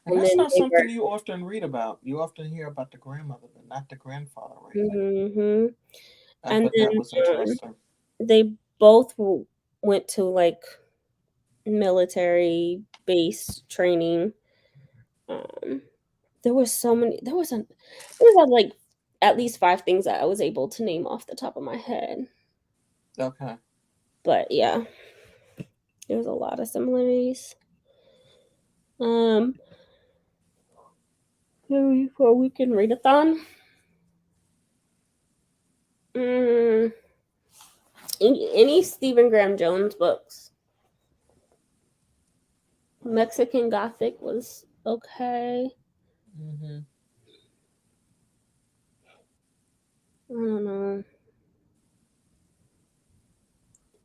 And and that's then not they were. something you often read about. You often hear about the grandmother, but not the grandfather raising. Hmm. I And thought then that was interesting. they both went to like military base training. Um, there was so many. There was like at least five things that I was able to name off the top of my head. Okay. But yeah, there's a lot of similarities. Um, for weekend readathon. Mm, any Stephen Graham Jones books. Mexican Gothic was okay. Mm-hmm. I don't know.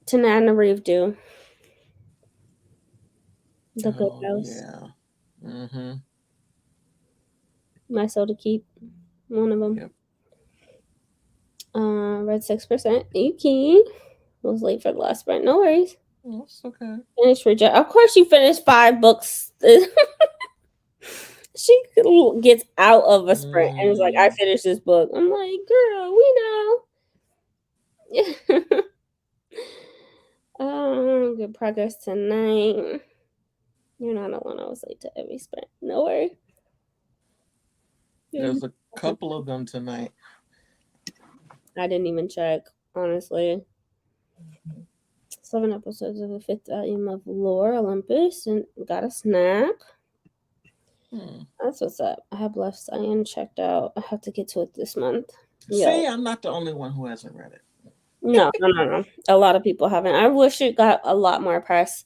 Tananarive The Good Oh House. yeah. Mm-hmm. My Soul to Keep. One of them. Yep. Read 6%. Yuki was late for the last sprint. No worries. Oh, that's okay. Finished reject. Of course, she finished 5 books. She gets out of a sprint and is like, "I Mm. finished this book." I'm like, "Girl, we know." Good progress tonight. You're not the one I was late to every sprint. No worry. There's a couple of them tonight. I didn't even check, honestly. 7 episodes of the fifth volume of Lore Olympus and got a snack. Hmm. That's what's up. I have left Cyan checked out. I have to get to it this month. See, Yo. I'm not the only one who hasn't read it. No, no, no, no. A lot of people haven't. I wish it got a lot more press,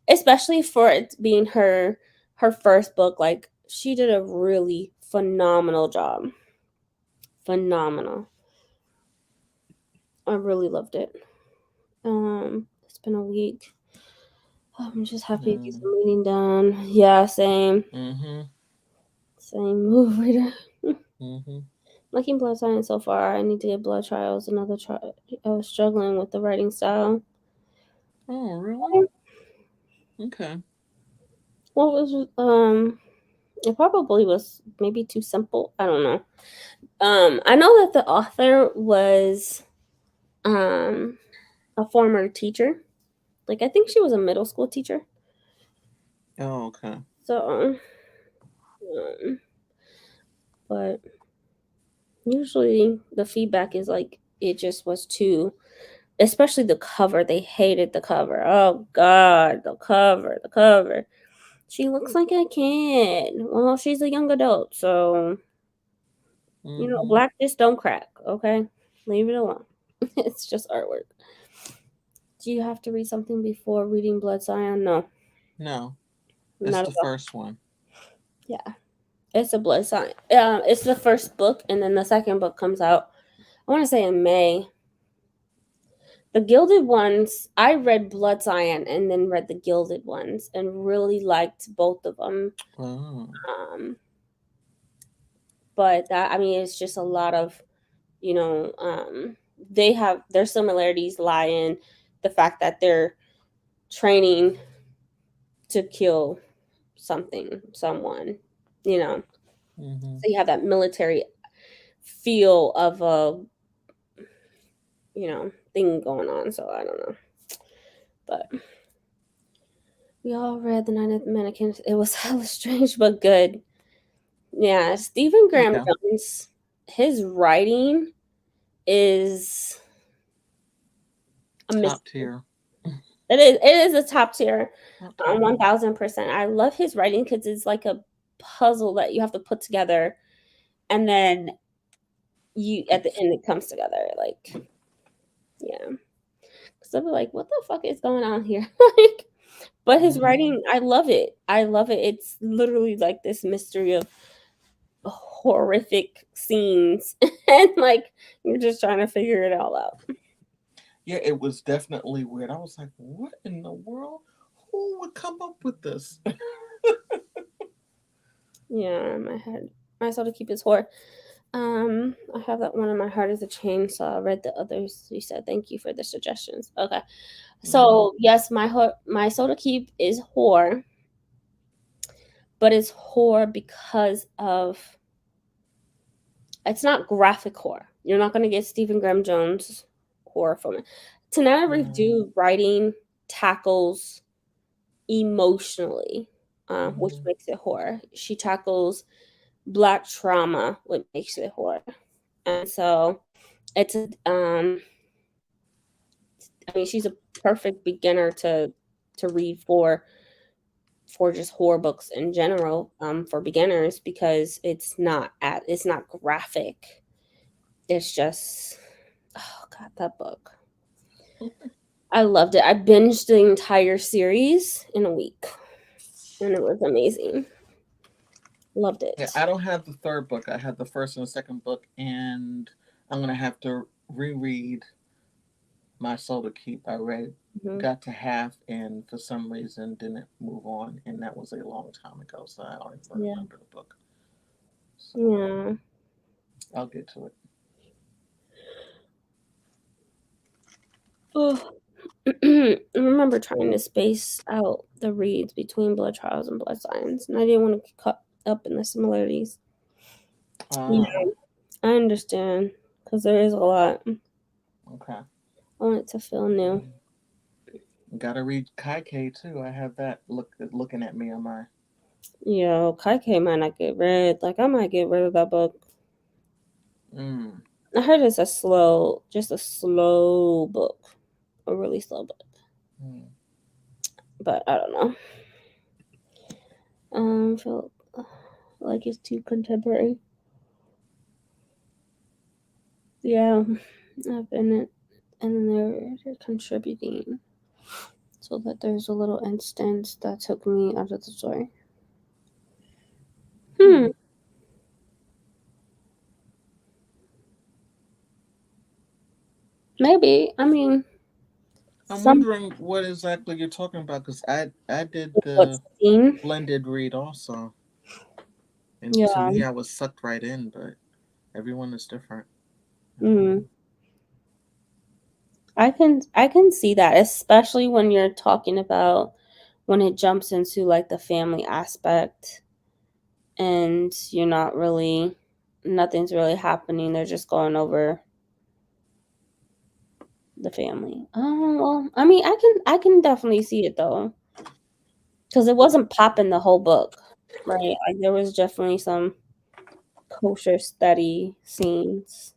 especially for it being her first book. Like she did a really phenomenal job. Phenomenal. I really loved it. It's been a week. I'm just happy to get Mm. some reading done. Yeah, same. Mm-hmm. Same move reader. Mm-hmm. Liking blood science so far. I need to get blood trials. Another trial. I was struggling with the writing style. Oh, really? Okay. What was it probably was maybe too simple. I don't know. I know that the author was um a former teacher. Like I think she was a middle school teacher. Oh, okay. So but usually the feedback is like it just was too, especially the cover. They hated the cover. Oh god, the cover. She looks like a kid. Well, she's a young adult, so Mm-hmm. black just don't crack, okay? Leave it alone. It's just artwork. Do you have to read something before reading Blood Scion? No, No, it's not the at all. first one. Yeah. It's a Blood Scion. It's the first book, and then the second book comes out, I want to say in May. The Gilded Ones, I read Blood Scion and then read the Gilded Ones and really liked both of them. Oh. Um, but that, I mean, it's just a lot of, they have their similarities lie in the fact that they're training to kill someone, you know. Mm-hmm. So you have that military feel of a, thing going on. So I don't know. But We all read The Night of the Mannequins. It was hella strange but good. Yeah, Stephen Graham Yeah. Jones, his writing is a Top mystery. tier. It is a top tier, Okay. 1000%. I love his writing because it's like a puzzle that you have to put together, and then you at the end it comes together. Like, yeah, because I'll be like, what the fuck is going on here? Like, but his Mm-hmm. writing, I love it. I love it. It's literally like this mystery of horrific scenes, and like you're just trying to figure it all out. Yeah, it was definitely weird. I was like, what in the world? Who would come up with this? Yeah, my head. My soul to keep his horror. I have that one in my heart is a chainsaw. I read the others. You said thank you for the suggestions. Okay, Mm-hmm. so yes, my soul to keep is horror, but it's horror because of it's not graphic horror. You're not gonna get Stephen Graham Jones horror from it. Tanana Mm-hmm. Review writing tackles emotionally, which Mm-hmm. makes it horror. She tackles Black trauma, which makes it horror. And so it's I mean she's a perfect beginner to read for just horror books in general, for beginners, because it's not graphic. It's just, oh god, that book. I loved it. I binged the entire series in a week, and it was amazing. Loved Yeah, it. I don't have the third book. I have the first and the second book, and I'm gonna have to reread My Soul to Keep. I read, Mhm. got to half, and for some reason didn't move on, and that was a long time ago, so I don't even Yeah. remember the book. So Yeah. I'll get to it. Oh. I remember trying to space out the reads between blood trials and blood signs, and I didn't want to get caught up in the similarities. Yeah, Ah, I understand because there is a lot. okay. I want it to feel new. Gotta read Kaike too. I have that looking at me on my. Yeah, Kaike might not get read. Like I might get rid of that book. Mm. I heard it's just a slow book, a really slow book. Mm. But I don't know. Feel like it's too contemporary. Yeah, I've been and then they're contributing so that there's a little instance that took me out of the story. Hmm. Maybe. I mean, I'm some wondering what exactly you're talking about because I did what's the seen. blended read also, and to Yeah. me I was sucked right in, but everyone is different. Mm. I can see that, especially when you're talking about when it jumps into like the family aspect and you're not really nothing's really happening. They're just going over the family. Oh well, I mean, I can definitely see it though, because it wasn't popping the whole book, right? Like there was definitely some kosher steady scenes.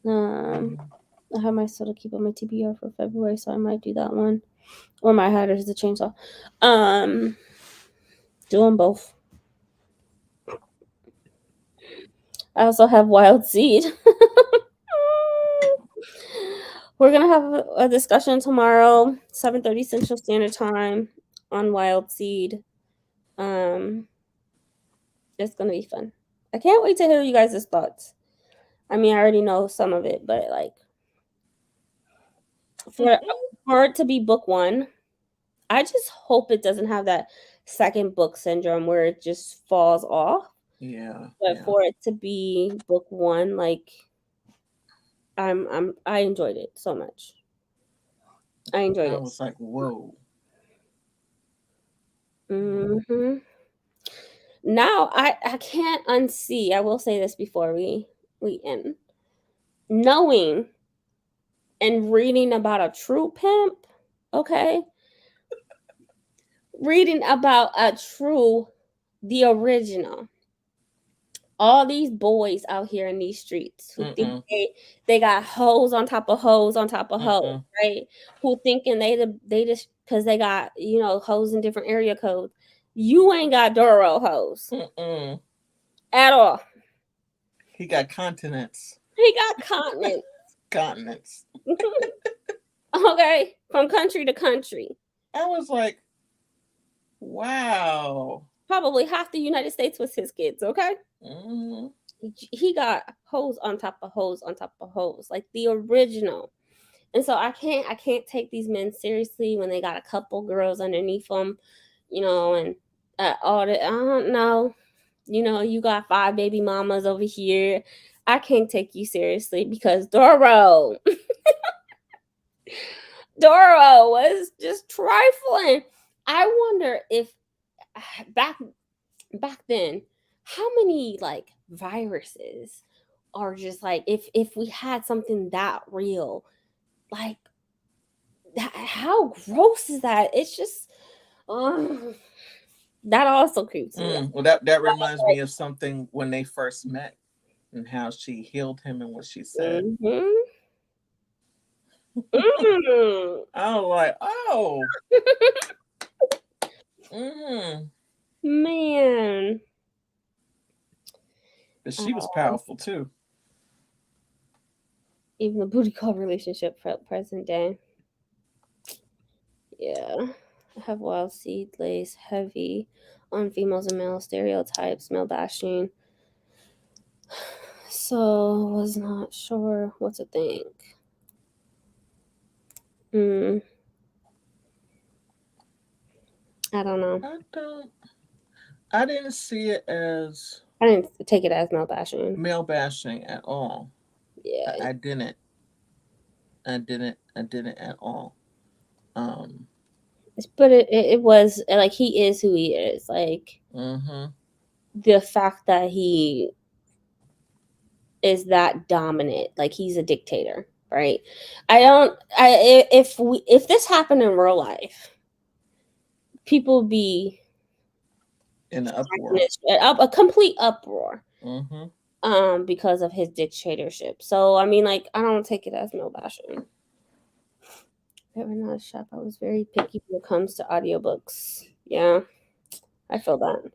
Um, Mhm. I have my soda keep on my TBR for February, so I might do that one. Or my hat is the chainsaw. Um, doing both. I also have Wild Seed. We're gonna have a discussion tomorrow, 7:30 Central Standard Time, on Wild Seed. Um, it's gonna be fun. I can't wait to hear you guys' thoughts. I mean, I already know some of it, but like for for it to be book one, I just hope it doesn't have that second book syndrome where it just falls off. Yeah, But yeah. for it to be book one, like I enjoyed it so much. I enjoyed I it. was like, whoa. Hmm. Now I can't unsee. I will say this before we end. Knowing and reading about a true pimp, okay? reading about the original. All these boys out here in these streets who think they got hoes on top of hoes on top of hoes, right? Who thinking they just because they got hoes in different area codes. You ain't got Doro hoes at all. He got continents. He got continents. Continents. Okay, from country to country. I was like, wow. Probably half the United States was his kids. Okay. He got hoes on top of hoes on top of hoes, like the original. And so I can't take these men seriously when they got a couple girls underneath them, and all that. I don't know. You got 5 baby mamas over here. I can't take you seriously because Doro was just trifling. I wonder if back then, how many like viruses are just like if we had something that real, like that, how gross is that? It's just that also creeps me out. Well, that reminds me of something when they first met and how she healed him and what she said. I was like, oh. Man. But she was powerful too. Even the booty call relationship present day. Yeah. Have wild seed lays heavy on females and male stereotypes, male bashing. So was not sure what to think. I don't know. I didn't see it as. I didn't take it as male bashing. Male bashing at all. Yeah. I didn't at all. But it was like he is who he is. Like the fact that he is that dominant, like he's a dictator, right? If this happened in real life, people would be in an uproar, a complete uproar, because of his dictatorship. So I mean, like, I don't take it as no bashing. Never not a shop. I was very picky when it comes to audiobooks. Yeah, I feel that.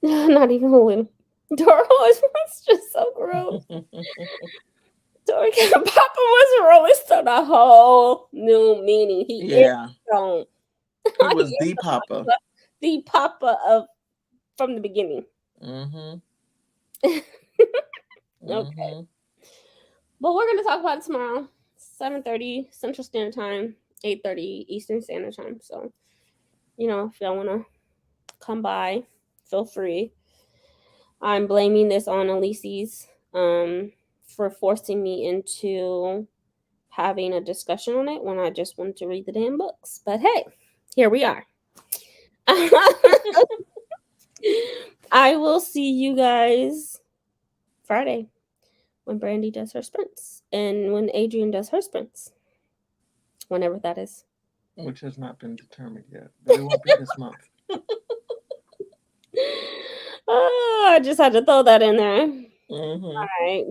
Not even a little. Doro was just so gross. Doro Papa was rolling stone a whole new meaning. He is stone. He was the Papa. The Papa of from the beginning. Okay. But we're gonna talk about it tomorrow. 7:30 Central Standard Time, 8:30 Eastern Standard Time. So, if y'all wanna come by, feel free. I'm blaming this on Elise's for forcing me into having a discussion on it when I just wanted to read the damn books. But hey, here we are. I will see you guys Friday when Brandie does her sprints and when Adrian does her sprints, whenever that is. Which has not been determined yet, but it won't be this month. I just had to throw that in there. All right.